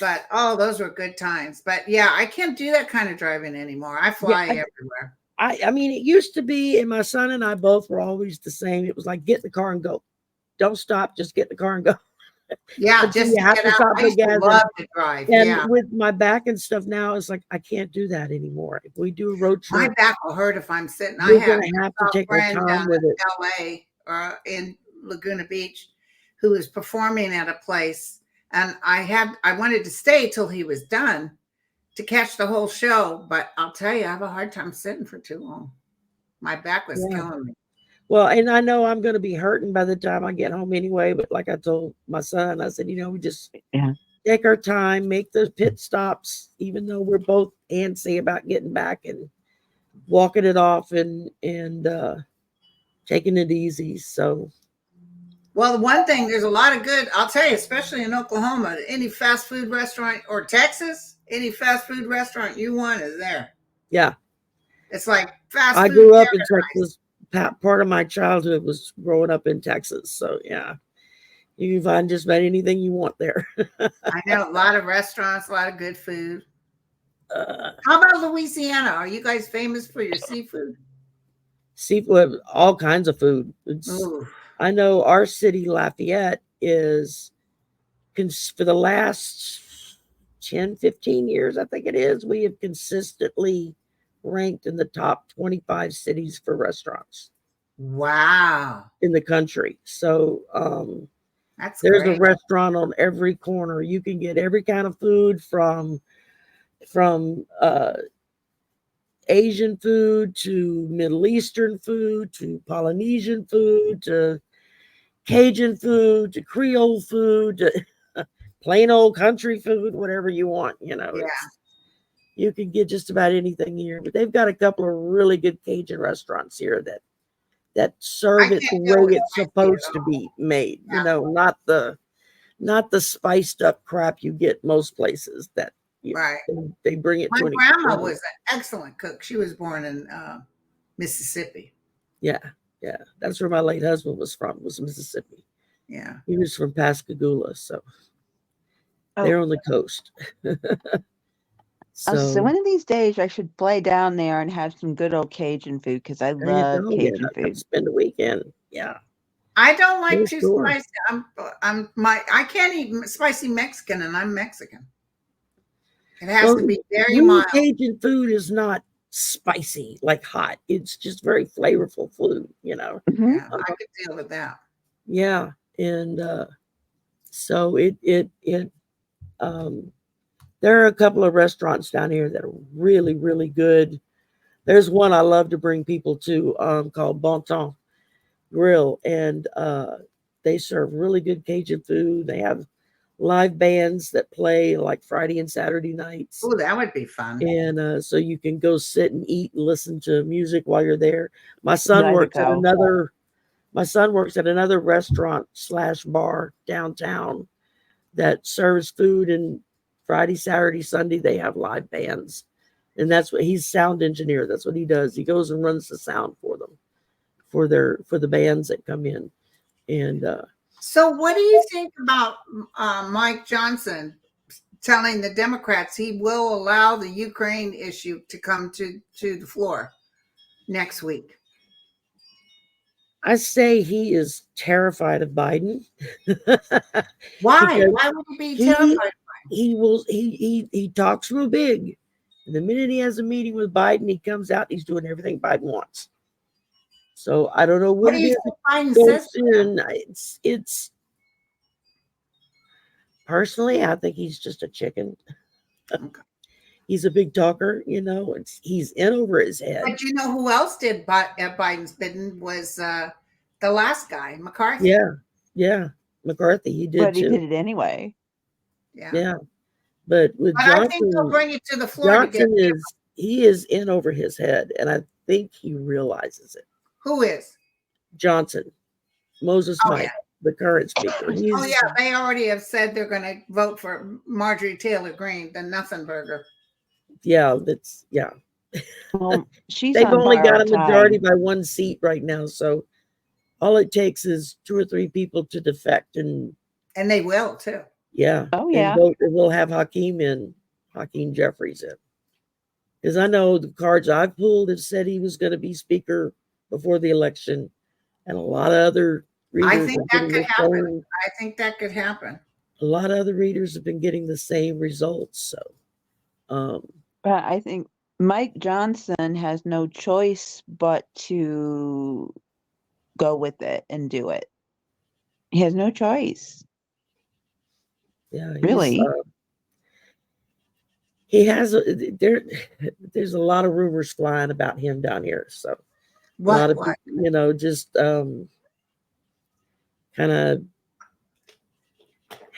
[SPEAKER 2] But oh, those were good times. But yeah, I can't do that kind of driving anymore. I fly everywhere.
[SPEAKER 3] I mean, it used to be, and my son and I both were always the same. It was like, get in the car and go. Don't stop, just get in the car and go.
[SPEAKER 2] Yeah,
[SPEAKER 3] until
[SPEAKER 2] just
[SPEAKER 3] you
[SPEAKER 2] to
[SPEAKER 3] have
[SPEAKER 2] get
[SPEAKER 3] to
[SPEAKER 2] out.
[SPEAKER 3] stop
[SPEAKER 2] I
[SPEAKER 3] for
[SPEAKER 2] used to
[SPEAKER 3] gas.
[SPEAKER 2] love to drive.
[SPEAKER 3] And
[SPEAKER 2] Yeah.
[SPEAKER 3] with my back and stuff now, it's like I can't do that anymore. If we do a road
[SPEAKER 2] My
[SPEAKER 3] trip,
[SPEAKER 2] back will hurt if I'm sitting. I
[SPEAKER 3] we're
[SPEAKER 2] have
[SPEAKER 3] gonna have to
[SPEAKER 2] a
[SPEAKER 3] take our
[SPEAKER 2] friend down
[SPEAKER 3] time with it.
[SPEAKER 2] in LA or in Laguna Beach who was performing at a place, and I wanted to stay till he was done to catch the whole show, but I'll tell you, I have a hard time sitting for too long. My back was
[SPEAKER 3] Yeah.
[SPEAKER 2] killing me.
[SPEAKER 3] Well, and I know I'm gonna be hurting by the time I get home anyway, but like I told my son, I said, we just
[SPEAKER 1] Yeah.
[SPEAKER 3] take our time, make those pit stops, even though we're both antsy about getting back and walking it off and taking it easy. So
[SPEAKER 2] Well, the one thing, there's a lot of good, I'll tell you, especially in Oklahoma, any fast food restaurant or Texas, any fast food restaurant you want is there.
[SPEAKER 3] yeah,
[SPEAKER 2] It's like fast
[SPEAKER 3] I
[SPEAKER 2] food
[SPEAKER 3] grew up in
[SPEAKER 2] paradise.
[SPEAKER 3] Texas. Part of my childhood was growing up in Texas. So yeah, you can find just about anything you want there.
[SPEAKER 2] I know a lot of restaurants, a lot of good food.
[SPEAKER 3] uh,
[SPEAKER 2] How about Louisiana? Are you guys famous for your seafood?
[SPEAKER 3] Seafood, all kinds of food.
[SPEAKER 2] Ooh,
[SPEAKER 3] I know our city, Lafayette, is for the last 10, 15 years, I think it is, we have consistently ranked in the top 25 cities for restaurants
[SPEAKER 2] wow.
[SPEAKER 3] in the country. So
[SPEAKER 2] That's
[SPEAKER 3] there's a
[SPEAKER 2] great.
[SPEAKER 3] restaurant on every corner. You can get every kind of food from Asian food to Middle Eastern food to Polynesian food to Cajun food to Creole food to plain old country food, whatever you want.
[SPEAKER 2] Yeah.
[SPEAKER 3] You can get just about anything here. But they've got a couple of really good Cajun restaurants here that
[SPEAKER 2] I
[SPEAKER 3] serve it the
[SPEAKER 2] can't
[SPEAKER 3] way
[SPEAKER 2] deal with
[SPEAKER 3] it's
[SPEAKER 2] spicy at
[SPEAKER 3] supposed to
[SPEAKER 2] all.
[SPEAKER 3] be made.
[SPEAKER 2] Yeah.
[SPEAKER 3] Not the spiced up crap you get most places that
[SPEAKER 2] Right.
[SPEAKER 3] they bring it
[SPEAKER 2] My
[SPEAKER 3] to an
[SPEAKER 2] grandma
[SPEAKER 3] extreme.
[SPEAKER 2] was an excellent cook. She was born in Mississippi.
[SPEAKER 3] Yeah, yeah. That's where my late husband was from, was Mississippi.
[SPEAKER 2] Yeah.
[SPEAKER 3] He was from Pascagoula, so they're
[SPEAKER 1] Oh,
[SPEAKER 3] on the coast.
[SPEAKER 1] so
[SPEAKER 3] So
[SPEAKER 1] one of these days I should fly down there and have some good old Cajun food because I
[SPEAKER 3] there you
[SPEAKER 1] love
[SPEAKER 3] go. Yeah,
[SPEAKER 1] Cajun
[SPEAKER 3] come
[SPEAKER 1] food.
[SPEAKER 3] spend the weekend. Yeah,
[SPEAKER 2] I don't like
[SPEAKER 3] for
[SPEAKER 2] too
[SPEAKER 3] sure.
[SPEAKER 2] spicy. I can't eat spicy Mexican, and I'm Mexican. It has
[SPEAKER 3] Well,
[SPEAKER 2] to be very
[SPEAKER 3] real
[SPEAKER 2] mild.
[SPEAKER 3] Cajun food is not spicy like hot. It's just very flavorful food.
[SPEAKER 1] Mhm.
[SPEAKER 2] Yeah, I could deal with that.
[SPEAKER 3] Yeah, and so it um there are a couple of restaurants down here that are really really good. There's one I love to bring people to called Bon Temps Grill, and they serve really good Cajun food. They have live bands that play like Friday and Saturday nights,
[SPEAKER 2] Oh, that would be fun.
[SPEAKER 3] and so you can go sit and eat and listen to music while you're there. My
[SPEAKER 1] You
[SPEAKER 3] son
[SPEAKER 1] either
[SPEAKER 3] works at
[SPEAKER 1] go.
[SPEAKER 3] another. My son works at another restaurant slash bar downtown that serves food, and Friday, Saturday, Sunday they have live bands, and that's what he's sound engineer. That's what he does. He goes and runs the sound for them for the bands that come in, and
[SPEAKER 2] So, what do you think about Mike Johnson telling the Democrats he will allow the Ukraine issue to come to the floor next week?
[SPEAKER 3] I say he is terrified of Biden
[SPEAKER 2] Why?
[SPEAKER 3] because
[SPEAKER 2] Why would he be
[SPEAKER 3] he
[SPEAKER 2] terrified?
[SPEAKER 3] he talks real big. And the minute he has a meeting with Biden, he comes out. He's doing everything Biden wants. So I don't know
[SPEAKER 2] What
[SPEAKER 3] what
[SPEAKER 2] do
[SPEAKER 3] it
[SPEAKER 2] you
[SPEAKER 3] is.
[SPEAKER 2] think Biden
[SPEAKER 3] So
[SPEAKER 2] says to him?
[SPEAKER 3] soon, it's personally, I think he's just a chicken.
[SPEAKER 2] Okay.
[SPEAKER 3] He's a big talker. He's in over his head.
[SPEAKER 2] But you know who else did Biden's bidding was the last guy, McCarthy.
[SPEAKER 3] Yeah, yeah. McCarthy, he did
[SPEAKER 1] But he
[SPEAKER 3] too.
[SPEAKER 1] did it anyway.
[SPEAKER 2] Yeah.
[SPEAKER 3] Yeah, but with
[SPEAKER 2] But I think he'll
[SPEAKER 3] Johnson,
[SPEAKER 2] bring it to the floor to get
[SPEAKER 3] Johnson is in over his head, and I think he realizes it.
[SPEAKER 2] who is.
[SPEAKER 3] Johnson, Moses
[SPEAKER 2] Oh yeah.
[SPEAKER 3] Mike, the current speaker,
[SPEAKER 2] Oh
[SPEAKER 3] he's
[SPEAKER 2] yeah. They already have said they're going to vote for Marjorie Taylor Greene, the nothing burger.
[SPEAKER 3] yeah.
[SPEAKER 1] She's
[SPEAKER 3] They've
[SPEAKER 1] on
[SPEAKER 3] only got
[SPEAKER 1] borrowed
[SPEAKER 3] a majority
[SPEAKER 1] time.
[SPEAKER 3] by one seat right now, so all it takes is two or three people to defect, and
[SPEAKER 2] And they will too.
[SPEAKER 3] yeah,
[SPEAKER 1] Oh
[SPEAKER 3] and
[SPEAKER 1] yeah.
[SPEAKER 3] vote. And we'll have Hakeem Jeffries in. Because I know the cards I've pulled have said he was going to be speaker before the election, and a lot of other
[SPEAKER 2] I
[SPEAKER 3] readers
[SPEAKER 2] think
[SPEAKER 3] are
[SPEAKER 2] that
[SPEAKER 3] getting
[SPEAKER 2] could
[SPEAKER 3] the
[SPEAKER 2] happen.
[SPEAKER 3] same.
[SPEAKER 2] I think that could happen.
[SPEAKER 3] A lot of other readers have been getting the same results. So, um,
[SPEAKER 1] But I think Mike Johnson has no choice but to go with it and do it. He has no choice,
[SPEAKER 3] yeah,
[SPEAKER 1] really.
[SPEAKER 3] he has there. There's a lot of rumors flying about him down here. So a lot of
[SPEAKER 2] What?
[SPEAKER 3] just kind of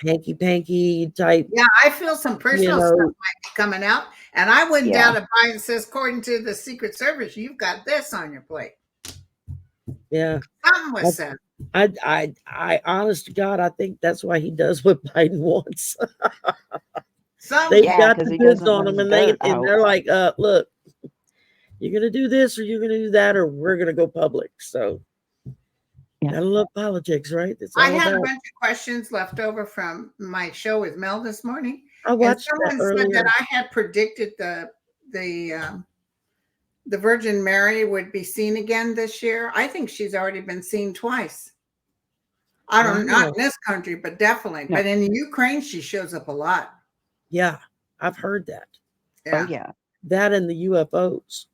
[SPEAKER 3] hanky panky type.
[SPEAKER 2] Yeah, I feel some
[SPEAKER 3] You
[SPEAKER 2] personal stuff
[SPEAKER 3] know,
[SPEAKER 2] might be coming out, and I wouldn't
[SPEAKER 1] Yeah.
[SPEAKER 2] doubt if Biden says, according to the Secret Service, you've got this on your plate.
[SPEAKER 3] yeah.
[SPEAKER 2] Something was said.
[SPEAKER 3] Honest to God, I think that's why he does what Biden wants.
[SPEAKER 2] Something.
[SPEAKER 3] They've
[SPEAKER 1] Yeah,
[SPEAKER 3] got
[SPEAKER 1] because
[SPEAKER 3] the
[SPEAKER 1] he
[SPEAKER 3] goods
[SPEAKER 1] doesn't
[SPEAKER 3] on
[SPEAKER 1] want
[SPEAKER 3] them,
[SPEAKER 1] his
[SPEAKER 3] and
[SPEAKER 1] dirt out.
[SPEAKER 3] they're like, look, you're gonna do this or you're gonna do that, or we're gonna go public. So
[SPEAKER 1] Yeah.
[SPEAKER 3] gotta love politics, right? It's
[SPEAKER 2] I
[SPEAKER 3] all
[SPEAKER 2] had a
[SPEAKER 3] about.
[SPEAKER 2] bunch of questions left over from my show with Mel this morning,
[SPEAKER 3] I
[SPEAKER 2] and
[SPEAKER 3] watched that
[SPEAKER 2] someone said
[SPEAKER 3] earlier.
[SPEAKER 2] that I had predicted the the Virgin Mary would be seen again this year. I think she's already been seen twice. I don't, not
[SPEAKER 3] Wow.
[SPEAKER 2] in this country, but definitely.
[SPEAKER 1] No.
[SPEAKER 2] But in Ukraine, she shows up a lot.
[SPEAKER 3] Yeah, I've heard that.
[SPEAKER 1] Oh,
[SPEAKER 2] Yeah.
[SPEAKER 1] yeah.
[SPEAKER 3] That and the UFOs.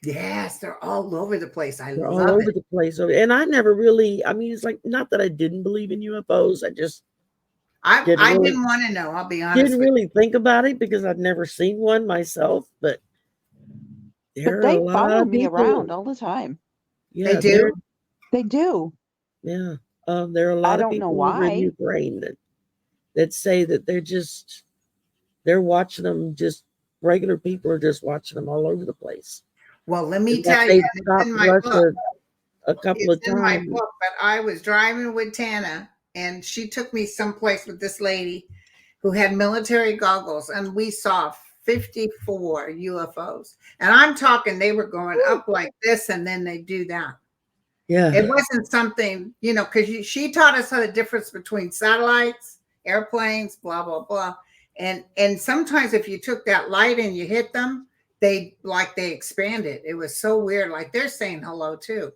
[SPEAKER 2] Yes, they're all over the place. I
[SPEAKER 3] They're all
[SPEAKER 2] love
[SPEAKER 3] over
[SPEAKER 2] it.
[SPEAKER 3] the place. And I never really, I mean, it's like not that I didn't believe in UFOs. I just
[SPEAKER 2] I
[SPEAKER 3] didn't
[SPEAKER 2] didn't want to know. I'll be honest
[SPEAKER 3] didn't
[SPEAKER 2] with
[SPEAKER 3] really think about it because I've never seen one myself. But
[SPEAKER 1] But
[SPEAKER 3] there are a
[SPEAKER 1] they
[SPEAKER 3] lot
[SPEAKER 1] follow
[SPEAKER 3] of
[SPEAKER 1] me
[SPEAKER 3] people.
[SPEAKER 1] around all the time.
[SPEAKER 2] you. They
[SPEAKER 3] Yeah,
[SPEAKER 2] do.
[SPEAKER 1] They do.
[SPEAKER 3] yeah. There are a
[SPEAKER 1] I
[SPEAKER 3] lot of
[SPEAKER 1] don't know
[SPEAKER 3] people over in
[SPEAKER 1] why.
[SPEAKER 3] Ukraine that say that they're watching them. Just regular people are just watching them all over the place.
[SPEAKER 2] Well, let me
[SPEAKER 3] And that
[SPEAKER 2] tell you,
[SPEAKER 3] they've
[SPEAKER 2] it's
[SPEAKER 3] stopped
[SPEAKER 2] in my book.
[SPEAKER 3] Russia a couple
[SPEAKER 2] It's
[SPEAKER 3] of
[SPEAKER 2] in my
[SPEAKER 3] times.
[SPEAKER 2] book, but I was driving with Tana, and she took me someplace with this lady who had military goggles, and we saw 54 UFOs. And I'm talking, they were going up like this, and then they do that.
[SPEAKER 3] Yeah.
[SPEAKER 2] It wasn't something, because she taught us the difference between satellites, airplanes, blah, blah, blah. And sometimes if you took that light and you hit them, they expanded. It was so weird. Like they're saying hello too.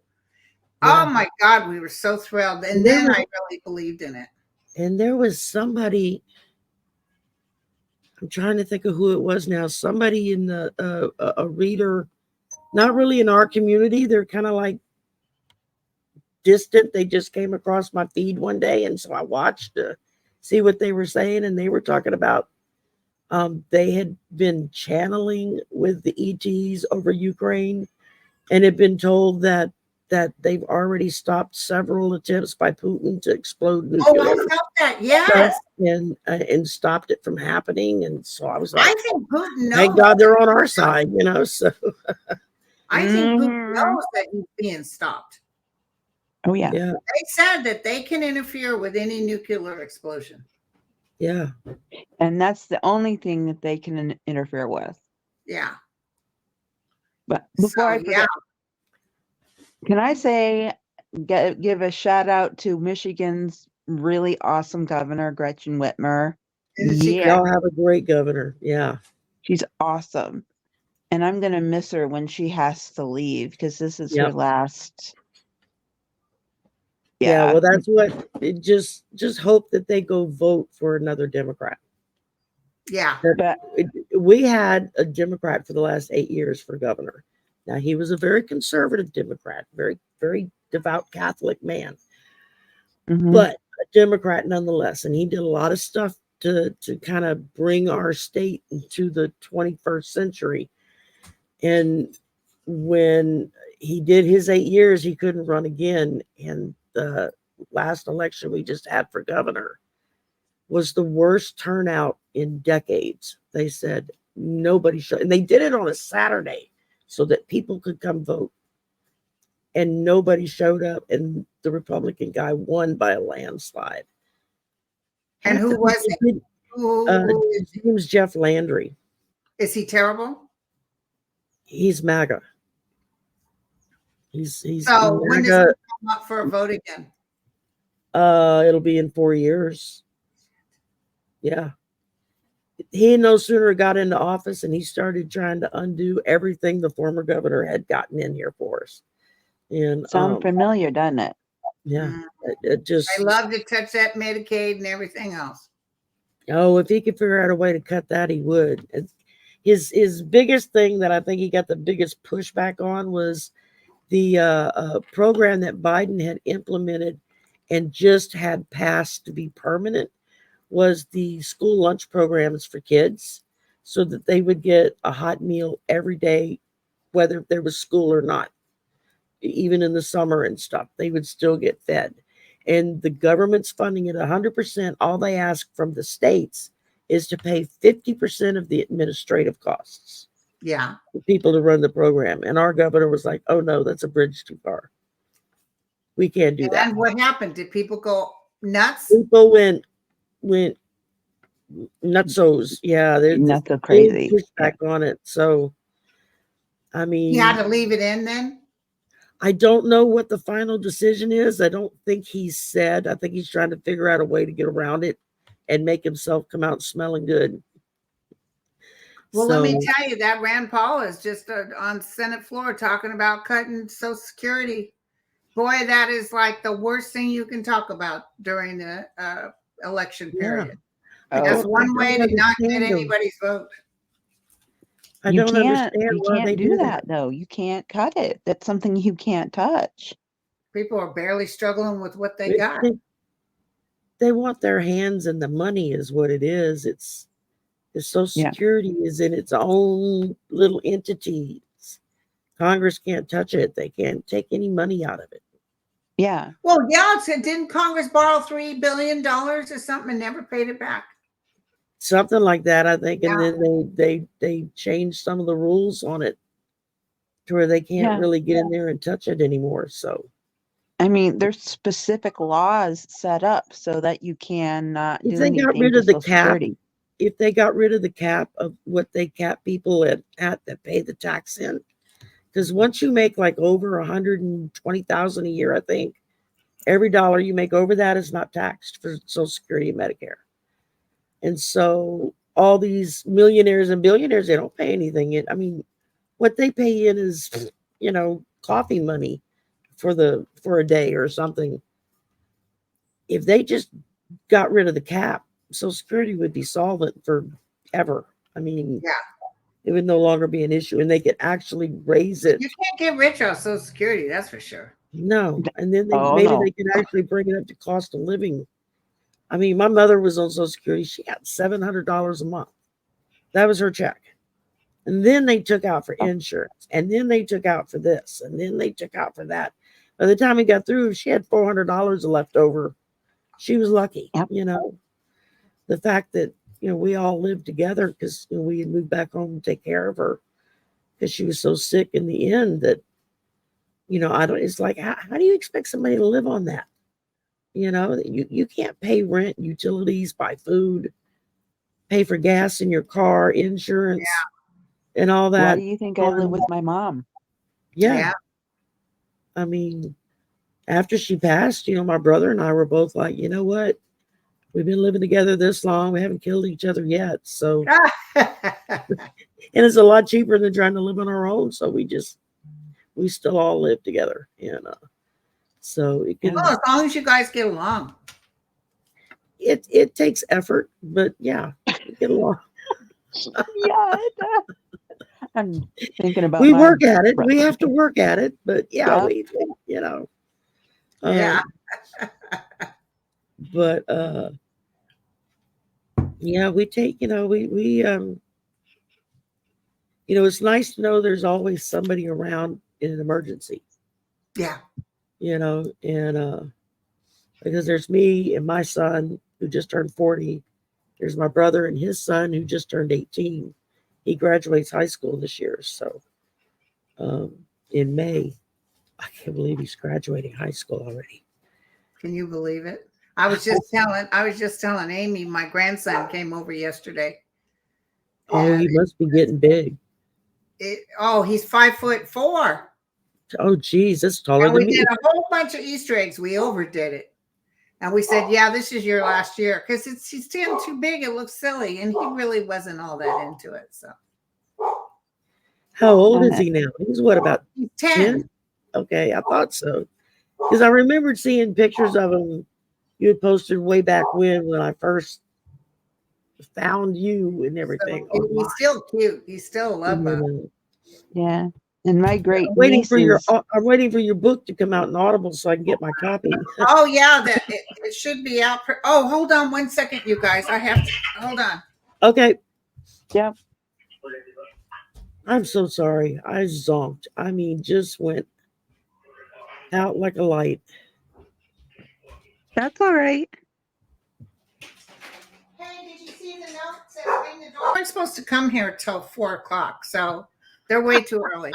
[SPEAKER 3] Yeah.
[SPEAKER 2] Oh my God, we were so thrilled. And then I really believed in it.
[SPEAKER 3] And there was somebody, I'm trying to think of who it was now, somebody in a reader, not really in our community. They're kind of like distant. They just came across my feed one day. And so I watched to see what they were saying. And they were talking about they had been channeling with the ETs over Ukraine and had been told that they've already stopped several attempts by Putin to explode nuclear.
[SPEAKER 2] Oh, I felt that. Yes.
[SPEAKER 3] And stopped it from happening. And so I was like,
[SPEAKER 2] I think Putin knows.
[SPEAKER 3] thank God they're on our side, So
[SPEAKER 2] I think Putin
[SPEAKER 1] Mhm.
[SPEAKER 2] knows that he's being stopped.
[SPEAKER 1] Oh, yeah.
[SPEAKER 3] yeah,
[SPEAKER 2] They said that they can interfere with any nuclear explosion.
[SPEAKER 3] yeah.
[SPEAKER 1] And that's the only thing that they can interfere with.
[SPEAKER 2] Yeah.
[SPEAKER 1] But before I forget, can I say, give a shout out to Michigan's really awesome governor, Gretchen Whitmer?
[SPEAKER 2] Isn't she
[SPEAKER 1] Yeah,
[SPEAKER 3] Y'all have a great governor. Yeah.
[SPEAKER 1] she's awesome. And I'm going to miss her when she has to leave because this is her
[SPEAKER 3] Yep.
[SPEAKER 1] last.
[SPEAKER 3] Yeah.
[SPEAKER 1] Yeah.
[SPEAKER 3] Well, that's what it just hope that they go vote for another Democrat.
[SPEAKER 2] Yeah.
[SPEAKER 1] But
[SPEAKER 3] We had a Democrat for the last 8 years for governor. Now he was a very conservative Democrat, very, very devout Catholic man,
[SPEAKER 1] mhm.
[SPEAKER 3] but a Democrat nonetheless. And he did a lot of stuff to kind of bring our state into the 21st century. And when he did his 8 years, he couldn't run again. And the last election we just had for governor was the worst turnout in decades. They said nobody showed, and they did it on a Saturday so that people could come vote. And nobody showed up, and the Republican guy won by a landslide.
[SPEAKER 2] And who was it?
[SPEAKER 3] His name's Jeff Landry.
[SPEAKER 2] Is he terrible?
[SPEAKER 3] He's MAGA. He's
[SPEAKER 2] So
[SPEAKER 3] MAGA.
[SPEAKER 2] when does he come up for a vote again?
[SPEAKER 3] It'll be in 4 years. Yeah. He no sooner got into office and he started trying to undo everything the former governor had gotten in here for us. And
[SPEAKER 1] Sound familiar, doesn't it?
[SPEAKER 3] Yeah.
[SPEAKER 2] Mm.
[SPEAKER 3] It
[SPEAKER 2] I
[SPEAKER 3] just,
[SPEAKER 2] love to touch that Medicaid and everything else.
[SPEAKER 3] oh, if he could figure out a way to cut that, he would. His biggest thing that I think he got the biggest pushback on was the program that Biden had implemented and just had passed to be permanent was the school lunch programs for kids so that they would get a hot meal every day, whether there was school or not. Even in the summer and stuff, they would still get fed. And the government's funding it 100%. All they ask from the states is to pay 50% of the administrative costs
[SPEAKER 2] Yeah.
[SPEAKER 3] for people to run the program. And our governor was like, oh no, that's a bridge too far. We can't do that.
[SPEAKER 2] And what happened? Did people go nuts?
[SPEAKER 3] People went nutsos. Yeah, there's this
[SPEAKER 1] Not so
[SPEAKER 3] big
[SPEAKER 1] crazy.
[SPEAKER 3] pushback on it. So I
[SPEAKER 2] He had
[SPEAKER 3] mean,
[SPEAKER 2] to leave it in then?
[SPEAKER 3] I don't know what the final decision is. I don't think he's said. I think he's trying to figure out a way to get around it and make himself come out smelling good.
[SPEAKER 2] Well, let me
[SPEAKER 3] So
[SPEAKER 2] tell you, that Rand Paul is just on Senate floor talking about cutting Social Security. Boy, that is like the worst thing you can talk about during the election
[SPEAKER 3] yeah,
[SPEAKER 2] period.
[SPEAKER 3] I
[SPEAKER 2] That's
[SPEAKER 1] Oh,
[SPEAKER 3] don't, I
[SPEAKER 2] one way
[SPEAKER 3] don't
[SPEAKER 2] to not get
[SPEAKER 3] understand them.
[SPEAKER 2] anybody's vote.
[SPEAKER 3] I don't understand
[SPEAKER 1] you
[SPEAKER 3] why they
[SPEAKER 1] can't do
[SPEAKER 3] do
[SPEAKER 1] that
[SPEAKER 3] that.
[SPEAKER 1] though. You can't cut it. That's something you can't touch.
[SPEAKER 2] People are barely struggling with what they
[SPEAKER 3] They,
[SPEAKER 2] got.
[SPEAKER 3] they, they want their hands in the money, is what it is. It's the Social
[SPEAKER 1] Yeah.
[SPEAKER 3] Security is in its own little entity. Congress can't touch it. They can't take any money out of it.
[SPEAKER 1] Yeah.
[SPEAKER 2] Well, yeah, didn't Congress borrow $3 billion or something and never paid it back?
[SPEAKER 3] Something like that, I think. And
[SPEAKER 2] Yeah.
[SPEAKER 3] then they changed some of the rules on it to where they can't
[SPEAKER 1] Yeah.
[SPEAKER 3] really get in there and touch it anymore. So
[SPEAKER 1] I mean, there's specific laws set up so that you cannot
[SPEAKER 3] if
[SPEAKER 1] do
[SPEAKER 3] they got
[SPEAKER 1] anything
[SPEAKER 3] rid
[SPEAKER 1] to
[SPEAKER 3] of the
[SPEAKER 1] Social
[SPEAKER 3] cap,
[SPEAKER 1] Security.
[SPEAKER 3] if they got rid of the cap of what they cap people at that pay the tax in, because once you make like over 120,000 a year, I think every dollar you make over that is not taxed for Social Security and Medicare. And so all these millionaires and billionaires, they don't pay anything in. I mean, what they pay in is, coffee money for a day or something. If they just got rid of the cap, Social Security would be solvent forever. I mean,
[SPEAKER 2] Yeah.
[SPEAKER 3] it would no longer be an issue, and they could actually raise it.
[SPEAKER 2] You can't get rich off Social Security, that's for sure.
[SPEAKER 3] No, and then
[SPEAKER 1] Oh
[SPEAKER 3] maybe
[SPEAKER 1] no.
[SPEAKER 3] they could actually bring it up to cost of living. I mean, my mother was on Social Security; she got $700 a month. That was her check. And then they took out for insurance, and then they took out for this, and then they took out for that. By the time we got through, she had $400 left over. She was lucky,
[SPEAKER 1] Yep.
[SPEAKER 3] The fact that we all lived together because we had moved back home to take care of her because she was so sick in the end that I don't. It's like how do you expect somebody to live on that? You can't pay rent, utilities, buy food, pay for gas in your car, insurance, and all
[SPEAKER 1] Why
[SPEAKER 3] that.
[SPEAKER 1] do you think I live with my mom?
[SPEAKER 3] Yeah,
[SPEAKER 2] Yeah.
[SPEAKER 3] I mean, after she passed, my brother and I were both like, you know what? We've been living together this long. We haven't killed each other yet. So, and it's a lot cheaper than trying to live on our own. So we still all live together, So it can,
[SPEAKER 2] Well, as long as you guys get along.
[SPEAKER 3] it takes effort, but yeah, we get along.
[SPEAKER 1] Yeah, it does. I'm thinking about
[SPEAKER 3] We
[SPEAKER 1] my
[SPEAKER 3] work at it. We
[SPEAKER 1] brother.
[SPEAKER 3] have to work at it, but yeah,
[SPEAKER 1] Yeah.
[SPEAKER 2] Yeah.
[SPEAKER 3] But yeah, we take, it's nice to know there's always somebody around in an emergency,
[SPEAKER 2] Yeah.
[SPEAKER 3] and because there's me and my son who just turned 40. There's my brother and his son who just turned 18. He graduates high school this year. So in May, I can't believe he's graduating high school already.
[SPEAKER 2] Can you believe it? I was just telling Amy, my grandson came over yesterday.
[SPEAKER 3] Oh, he must be getting big.
[SPEAKER 2] He's 5'4".
[SPEAKER 3] Oh, geez, that's taller
[SPEAKER 2] And
[SPEAKER 3] than
[SPEAKER 2] we
[SPEAKER 3] me.
[SPEAKER 2] did a whole bunch of Easter eggs. We overdid it. And we said, yeah, this is your last year. Because he's getting too big. It looks silly. And he really wasn't all that into it. So
[SPEAKER 3] How old is he now? He's what, about
[SPEAKER 2] he's
[SPEAKER 3] 10?
[SPEAKER 2] 10.
[SPEAKER 3] Okay, I thought so. Because I remembered seeing pictures of him you had posted way back when I first found you and
[SPEAKER 2] So
[SPEAKER 3] everything
[SPEAKER 2] cute. He's
[SPEAKER 3] online.
[SPEAKER 2] still cute. He's still a love bug.
[SPEAKER 3] And,
[SPEAKER 1] Yeah. And my great
[SPEAKER 3] I'm waiting for your
[SPEAKER 1] nieces.
[SPEAKER 3] I'm waiting for your book to come out in Audible so I can get my copy.
[SPEAKER 2] Oh yeah, it should be out. Oh, hold on 1 second, you guys. I have to hold on.
[SPEAKER 3] Okay.
[SPEAKER 1] Yep.
[SPEAKER 3] I'm so sorry. I zonked. I mean, just went out like a light.
[SPEAKER 1] That's all right.
[SPEAKER 2] Hey, did you see the note? Says ring the door. I'm supposed to come here till 4 o'clock, so they're way too early.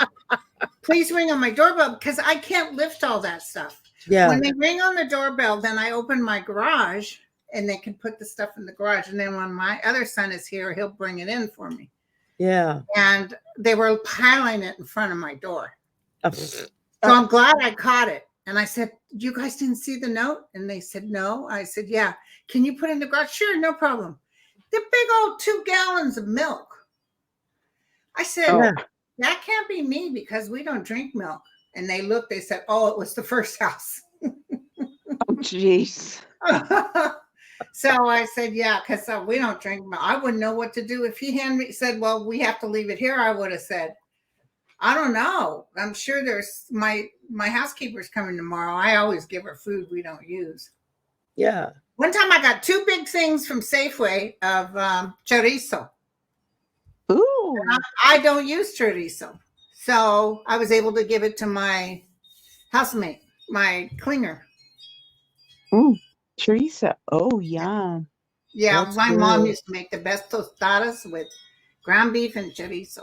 [SPEAKER 2] Please ring on my doorbell because I can't lift all that stuff.
[SPEAKER 3] Yeah.
[SPEAKER 2] When they ring on the doorbell, then I open my garage and they can put the stuff in the garage. And then when my other son is here, he'll bring it in for me.
[SPEAKER 3] Yeah.
[SPEAKER 2] And they were piling it in front of my door.
[SPEAKER 3] Oh,
[SPEAKER 2] So I'm glad I caught it. And I said, you guys didn't see the note? And they said, no. I said, yeah. Can you put it in the garage? Sure, no problem. The big old 2 gallons of milk. I said,
[SPEAKER 1] Oh.
[SPEAKER 3] yeah.
[SPEAKER 2] that can't be me because we don't drink milk. And they looked, they said, oh, it was the first house.
[SPEAKER 1] Oh, jeez.
[SPEAKER 2] So I said, yeah, because we don't drink milk. I wouldn't know what to do. If he said, well, we have to leave it here, I would have said, I don't know. I'm sure there's my housekeeper's coming tomorrow. I always give her food we don't use.
[SPEAKER 3] Yeah.
[SPEAKER 2] One time I got 2 big things from Safeway of chorizo.
[SPEAKER 1] Ooh.
[SPEAKER 2] I don't use chorizo. So I was able to give it to my housemate, my cleaner.
[SPEAKER 1] Ooh. Teresa. Oh, yum.
[SPEAKER 2] Yeah,
[SPEAKER 3] That's
[SPEAKER 2] my
[SPEAKER 3] good.
[SPEAKER 2] mom used to make the best tostadas with ground beef and chorizo.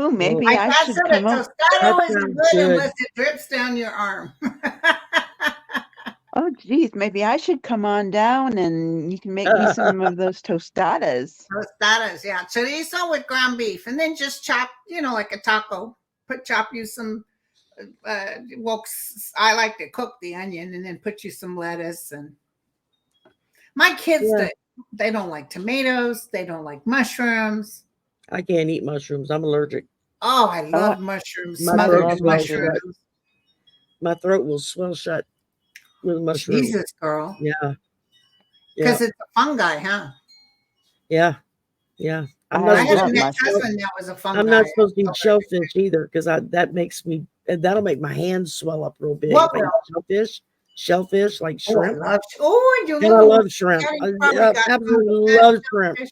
[SPEAKER 1] Ooh, maybe
[SPEAKER 2] My
[SPEAKER 1] I
[SPEAKER 2] dad
[SPEAKER 1] should
[SPEAKER 2] said a
[SPEAKER 1] come up.
[SPEAKER 2] tostada
[SPEAKER 3] That
[SPEAKER 2] isn't
[SPEAKER 3] sounds
[SPEAKER 2] good
[SPEAKER 3] good.
[SPEAKER 2] unless it drips down your arm.
[SPEAKER 1] Oh, geez. Maybe I should come on down and you can make me some of those tostadas.
[SPEAKER 2] Tostadas, yeah. Chorizo with ground beef. And then just chop, like a taco. Chop you some, I like to cook the onion and then put you some lettuce. And my kids,
[SPEAKER 3] Yeah.
[SPEAKER 2] they don't like tomatoes. They don't like mushrooms.
[SPEAKER 3] I can't eat mushrooms. I'm allergic.
[SPEAKER 2] Oh, I love mushrooms.
[SPEAKER 3] My
[SPEAKER 2] Smothered
[SPEAKER 3] throat
[SPEAKER 2] in
[SPEAKER 3] swells
[SPEAKER 2] mushrooms.
[SPEAKER 3] shut. My throat will swell shut with mushrooms.
[SPEAKER 2] Jesus, girl.
[SPEAKER 3] Yeah.
[SPEAKER 2] Because
[SPEAKER 3] Yeah.
[SPEAKER 2] it's a fungi, huh?
[SPEAKER 3] Yeah. Yeah. I'm
[SPEAKER 1] I
[SPEAKER 3] not
[SPEAKER 2] I had
[SPEAKER 3] supposed
[SPEAKER 2] a
[SPEAKER 1] love
[SPEAKER 3] to eat
[SPEAKER 2] next
[SPEAKER 1] mushrooms.
[SPEAKER 2] husband that was a fungi.
[SPEAKER 3] I'm not supposed to eat shellfish either because that'll make my hands swell up real big.
[SPEAKER 2] What
[SPEAKER 3] If I eat shellfish like
[SPEAKER 2] Oh, I
[SPEAKER 3] shrimp.
[SPEAKER 2] love. Oh, you
[SPEAKER 3] And I love shrimp.
[SPEAKER 2] Daddy
[SPEAKER 3] I
[SPEAKER 2] probably got
[SPEAKER 3] absolutely
[SPEAKER 2] best
[SPEAKER 3] love shrimp.
[SPEAKER 2] shellfish.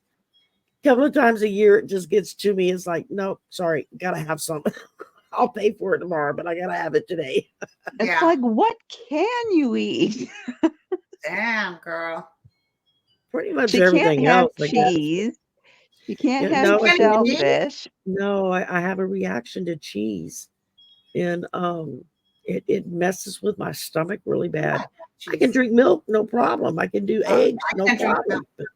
[SPEAKER 3] A couple of times a year, it just gets to me. It's like, no, sorry, gotta have some. I'll pay for it tomorrow, but I gotta have it today.
[SPEAKER 1] It's
[SPEAKER 2] Yeah.
[SPEAKER 1] like, what can you eat?
[SPEAKER 2] Damn, girl.
[SPEAKER 3] Pretty much
[SPEAKER 1] She can't
[SPEAKER 3] everything
[SPEAKER 1] have
[SPEAKER 3] else, I guess.
[SPEAKER 1] cheese. She can't
[SPEAKER 3] Yeah,
[SPEAKER 1] have
[SPEAKER 3] no, I
[SPEAKER 2] can't
[SPEAKER 3] can't
[SPEAKER 2] eat
[SPEAKER 3] eat.
[SPEAKER 1] shellfish.
[SPEAKER 3] No, I have a reaction to cheese, and it messes with my stomach really bad. I can
[SPEAKER 2] Jeez.
[SPEAKER 3] drink milk, no problem. I can do eggs,
[SPEAKER 2] I
[SPEAKER 3] no
[SPEAKER 2] can't drink milk.
[SPEAKER 3] problem.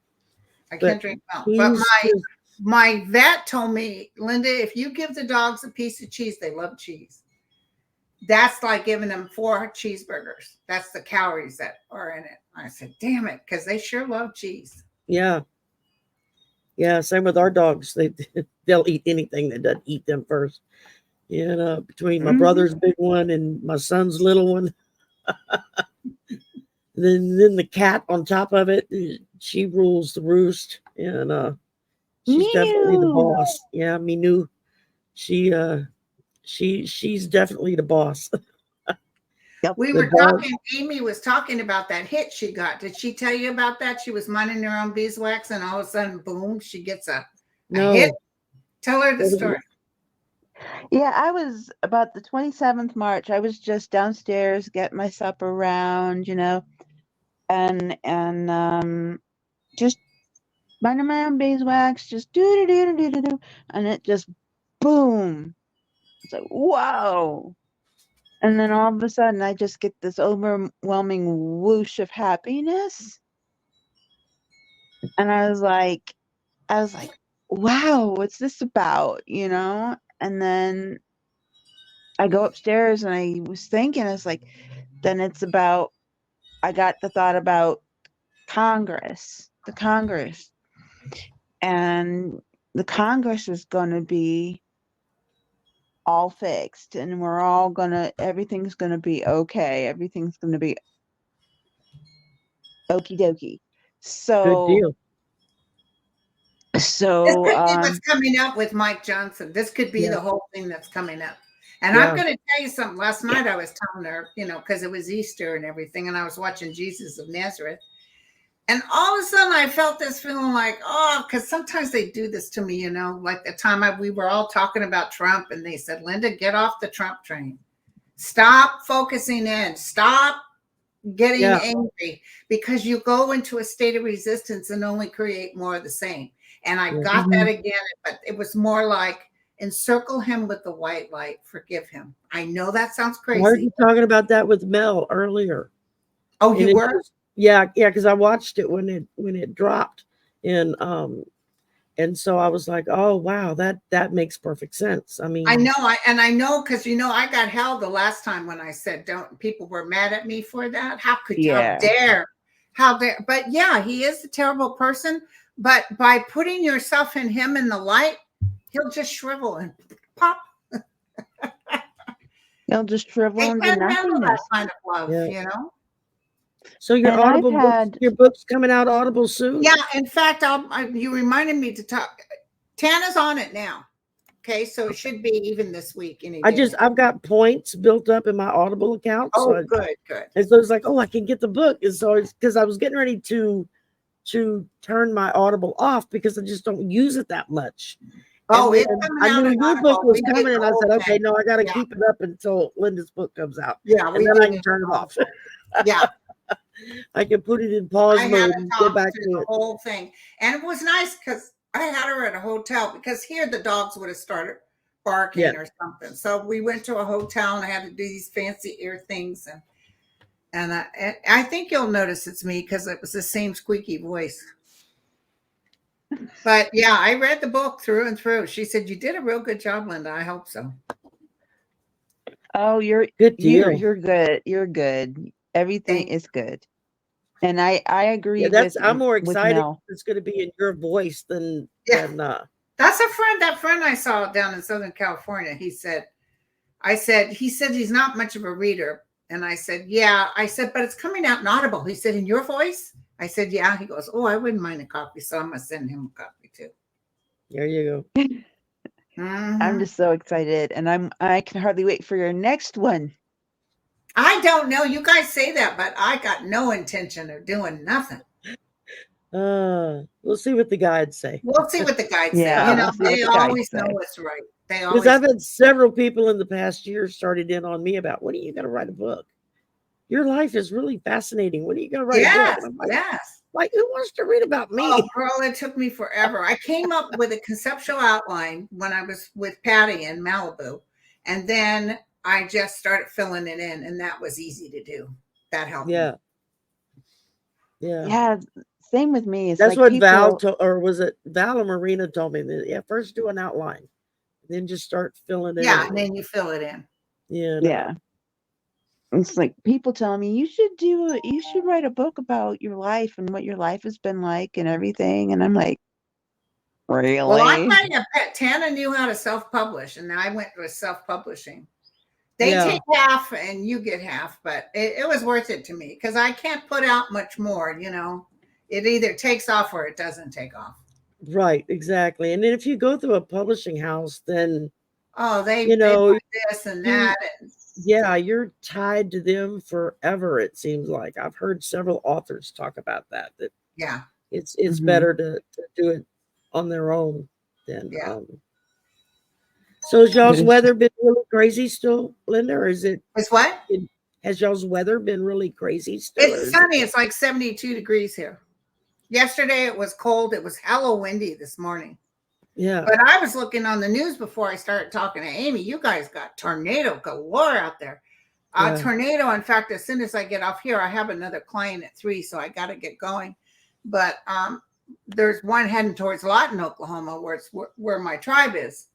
[SPEAKER 2] I
[SPEAKER 3] But
[SPEAKER 2] can't drink milk. But
[SPEAKER 3] cheese, just,
[SPEAKER 2] my vet told me, Linda, if you give the dogs a piece of cheese, they love cheese. That's like giving them 4 cheeseburgers. That's the calories that are in it. I said, damn it, because they sure love cheese.
[SPEAKER 3] yeah, yeah. Same with our dogs. They'll eat anything that doesn't eat them first. Between my
[SPEAKER 1] Mhm.
[SPEAKER 3] brother's big one and my son's little one. Then the cat on top of it, she rules the roost, and she's definitely the
[SPEAKER 1] Mew.
[SPEAKER 3] boss. Yeah, Minu, she's definitely the boss.
[SPEAKER 2] We
[SPEAKER 3] The
[SPEAKER 2] were
[SPEAKER 3] dog,
[SPEAKER 2] talking, Amy was talking about that hit she got. Did she tell you about that? She was minding her own beeswax and all of a sudden, boom, she gets a
[SPEAKER 3] no,
[SPEAKER 2] hit. Tell her the
[SPEAKER 3] What was
[SPEAKER 2] story.
[SPEAKER 1] Yeah, I was about the 27th March. I was just downstairs getting my supper round, and just minding my own beeswax, just do do do do do do, and it just boom. It's like whoa, and then all of a sudden I just get this overwhelming whoosh of happiness, and I was like, wow, what's this about, And then I go upstairs and I was thinking, I was like, then I got the thought about the Congress, and the Congress is going to be all fixed, and we're all gonna, everything's gonna be okay. Everything's gonna be okie dokie.
[SPEAKER 3] Good
[SPEAKER 1] So,
[SPEAKER 3] deal.
[SPEAKER 2] This
[SPEAKER 1] so,
[SPEAKER 2] could be what's coming up with Mike Johnson. This could be
[SPEAKER 3] Yeah.
[SPEAKER 2] the whole thing that's coming up. And
[SPEAKER 3] Yeah.
[SPEAKER 2] I'm going to tell you something. Last night I was telling her, because it was Easter and everything, and I was watching Jesus of Nazareth. And all of a sudden I felt this feeling like, oh, because sometimes they do this to me, like the time we were all talking about Trump and they said, Linda, get off the Trump train. Stop focusing in. Stop getting
[SPEAKER 3] Yeah.
[SPEAKER 2] angry, because you go into a state of resistance and only create more of the same. And I
[SPEAKER 3] Yeah.
[SPEAKER 2] got that again, but it was more like, encircle him with the white light, forgive him. I know that sounds
[SPEAKER 3] I heard
[SPEAKER 2] crazy.
[SPEAKER 3] you talking about that with Mel earlier.
[SPEAKER 2] Oh,
[SPEAKER 3] And
[SPEAKER 2] you
[SPEAKER 3] it
[SPEAKER 2] were?
[SPEAKER 3] just- yeah, because I watched it when it dropped, and so I was like, oh wow, that makes perfect sense. I mean,
[SPEAKER 2] I know, I know, because I got held the last time when I said don't. People were mad at me for that. How
[SPEAKER 1] yeah.
[SPEAKER 2] dare? How dare? But yeah, he is a terrible person. But by putting yourself in him in the light, he'll just shrivel and pop.
[SPEAKER 1] They'll just shrivel
[SPEAKER 2] They
[SPEAKER 1] into
[SPEAKER 2] can't handle that
[SPEAKER 1] nothingness.
[SPEAKER 2] kind of love,
[SPEAKER 3] Yeah. So your
[SPEAKER 1] And I've
[SPEAKER 3] Audible books,
[SPEAKER 1] had,
[SPEAKER 3] your book's coming out Audible soon.
[SPEAKER 2] Yeah, in fact, you reminded me to talk. Tana's on it now. Okay, so it should be even this week.
[SPEAKER 3] I've got points built up in my Audible account.
[SPEAKER 2] Oh, good.
[SPEAKER 3] And so it's like, oh, I can get the book. And so it's because I was getting ready to turn my Audible off because I just don't use it that much.
[SPEAKER 2] Oh,
[SPEAKER 3] And
[SPEAKER 2] it's
[SPEAKER 3] then
[SPEAKER 2] coming
[SPEAKER 3] I
[SPEAKER 2] out
[SPEAKER 3] knew
[SPEAKER 2] in
[SPEAKER 3] your
[SPEAKER 2] Audible.
[SPEAKER 3] book was
[SPEAKER 2] We need
[SPEAKER 3] coming, and
[SPEAKER 2] the
[SPEAKER 3] I
[SPEAKER 2] whole
[SPEAKER 3] said, okay,
[SPEAKER 2] thing.
[SPEAKER 3] no, I got to
[SPEAKER 2] Yeah.
[SPEAKER 3] keep it up until Linda's book comes out.
[SPEAKER 2] Yeah,
[SPEAKER 3] And then I can turn it off.
[SPEAKER 2] Yeah,
[SPEAKER 3] I can put it in pause
[SPEAKER 2] I
[SPEAKER 3] mode
[SPEAKER 2] haven't
[SPEAKER 3] and go
[SPEAKER 2] talked
[SPEAKER 3] back
[SPEAKER 2] through
[SPEAKER 3] to
[SPEAKER 2] the
[SPEAKER 3] it.
[SPEAKER 2] whole thing, and it was nice because I had her at a hotel, because here the dogs would have started barking
[SPEAKER 3] Yeah.
[SPEAKER 2] or something. So we went to a hotel and I had to do these fancy ear things, and I think you'll notice it's me because it was the same squeaky voice. But yeah, I read the book through and through. She said, you did a real good job, Linda. I hope so.
[SPEAKER 1] oh,
[SPEAKER 3] Good deal.
[SPEAKER 1] you're good. You're good. Everything
[SPEAKER 2] Thank
[SPEAKER 1] is good. And I agree
[SPEAKER 3] Yeah,
[SPEAKER 1] with
[SPEAKER 3] I'm more excited.
[SPEAKER 1] Mel.
[SPEAKER 3] It's going to be in your voice than
[SPEAKER 2] That's a friend. That friend I saw down in Southern California. He said he's not much of a reader. And I said, yeah. I said, but it's coming out in Audible. He said, in your voice? I said, yeah. He goes, oh, I wouldn't mind a copy. So I'm going to send him a copy too.
[SPEAKER 3] There you go.
[SPEAKER 1] I'm just so excited, and I can hardly wait for your next one.
[SPEAKER 2] I don't know. You guys say that, but I got no intention of doing nothing.
[SPEAKER 3] We'll see what the guides say.
[SPEAKER 2] We'll see what the guides
[SPEAKER 1] Yeah,
[SPEAKER 2] say. They always know what's right. They always.
[SPEAKER 3] Because I've had several people in the past year started in on me about, when are you going to write a book? Your life is really fascinating. When are you going to write a book? And I'm like,
[SPEAKER 2] Yes.
[SPEAKER 3] Like, who wants to read about me?
[SPEAKER 2] Oh, girl, it took me forever. I came up with a conceptual outline when I was with Patty in Malibu, and then I just started filling it in, and that was easy to do. That helped.
[SPEAKER 3] Yeah.
[SPEAKER 2] Me.
[SPEAKER 1] Yeah. Same with me. It's
[SPEAKER 3] That's
[SPEAKER 1] like
[SPEAKER 3] what Val or was it Val or Marina told me that? Yeah, first do an outline, then just start filling it in.
[SPEAKER 2] Yeah, and then you fill it in.
[SPEAKER 3] Yeah.
[SPEAKER 1] Yeah. It's like people tell me you should write a book about your life and what your life has been like and everything. And I'm like, really?
[SPEAKER 2] Well, I tell you, Tana knew how to self-publish, and I went with self-publishing. They take half and you get half, but it was worth it to me because I can't put out much more, It either takes off or it doesn't take off.
[SPEAKER 3] Right, exactly. And then if you go through a publishing house, then
[SPEAKER 2] they do this and that.
[SPEAKER 3] Yeah, you're tied to them forever, it seems like. I've heard several authors talk about that.
[SPEAKER 2] Yeah.
[SPEAKER 3] It's better to do it on their own than So has y'all's weather been really crazy still, Linda, or is it?
[SPEAKER 2] It's what?
[SPEAKER 3] Has y'all's weather been really crazy still?
[SPEAKER 2] It's sunny. It's like 72 degrees here. Yesterday it was cold. It was hella windy this morning.
[SPEAKER 3] Yeah.
[SPEAKER 2] But I was looking on the news before I started talking to Amy. You guys got tornado galore out there. Tornado. In fact, as soon as I get off here, I have another client at 3, so I got to get going. But there's one heading towards Lawton, Oklahoma, where my tribe is.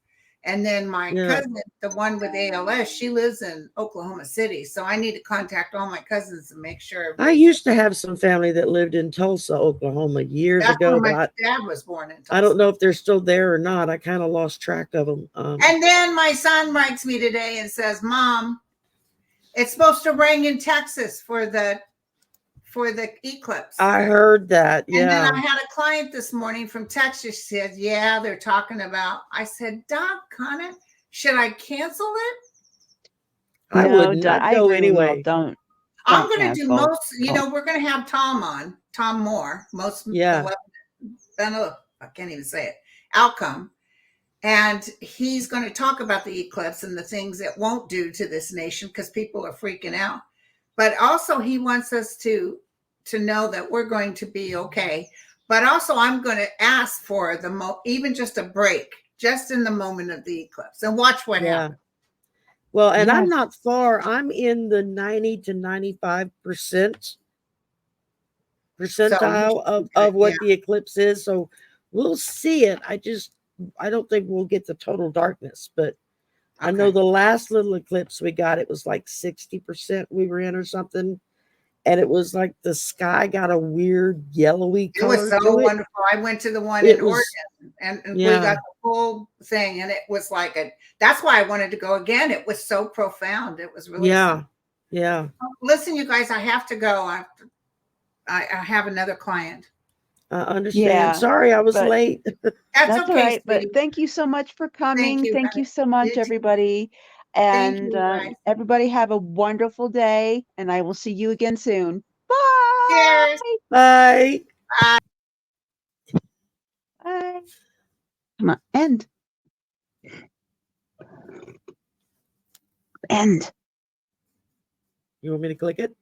[SPEAKER 2] And then my
[SPEAKER 3] Yeah.
[SPEAKER 2] cousin, the one with ALS, she lives in Oklahoma City. So I need to contact all my cousins and make sure.
[SPEAKER 3] I used to have some family that lived in Tulsa, Oklahoma years
[SPEAKER 2] That's
[SPEAKER 3] ago,
[SPEAKER 2] where my
[SPEAKER 3] but
[SPEAKER 2] dad was born in Tulsa.
[SPEAKER 3] I don't know if they're still there or not. I kind of lost track of them.
[SPEAKER 2] And then my son writes me today and says, Mom, it's supposed to rain in Texas for the eclipse.
[SPEAKER 3] I heard that.
[SPEAKER 2] And then
[SPEAKER 3] Yeah.
[SPEAKER 2] I had a client this morning from Texas. She said, yeah, they're talking about. I said, doggone it. Should I cancel it?
[SPEAKER 3] I wouldn't. I'd go anyway.
[SPEAKER 1] Don't
[SPEAKER 2] I'm going to do
[SPEAKER 1] cancel.
[SPEAKER 2] most, we're going to have Tom on, Tom Moore,
[SPEAKER 3] Yeah.
[SPEAKER 2] I can't even say it, outcome. And he's going to talk about the eclipse and the things it won't do to this nation because people are freaking out. But also he wants us to know that we're going to be okay. But also I'm going to ask for even just a break, just in the moment of the eclipse, and watch what happens.
[SPEAKER 3] Well, and I'm
[SPEAKER 1] Yes.
[SPEAKER 3] not far. I'm in the 90 to 95% percentile of what the eclipse is. So we'll see it. I don't think we'll get the total darkness, but I know the last little eclipse we got, it was like 60% we were in or something. And it was like the sky got a weird yellowy color.
[SPEAKER 2] It was so wonderful. I went to the one in Oregon and we got the whole thing, and it was like that's why I wanted to go again. It was so profound. It was really
[SPEAKER 3] Yeah.
[SPEAKER 2] Listen, you guys, I have to go. I have another client.
[SPEAKER 3] I understand.
[SPEAKER 1] Yeah,
[SPEAKER 3] sorry I was late.
[SPEAKER 2] That's
[SPEAKER 1] all
[SPEAKER 2] okay,
[SPEAKER 1] right. But
[SPEAKER 2] sweetie.
[SPEAKER 1] thank you so much for coming. Thank you so much,
[SPEAKER 2] You too.
[SPEAKER 1] everybody.
[SPEAKER 2] Thank
[SPEAKER 1] And
[SPEAKER 2] you, guys.
[SPEAKER 1] everybody have a wonderful day. And I will see you again soon. Bye.
[SPEAKER 2] Cheers.
[SPEAKER 3] Bye.
[SPEAKER 1] Bye. Come on, end. End.
[SPEAKER 3] You want me to click it?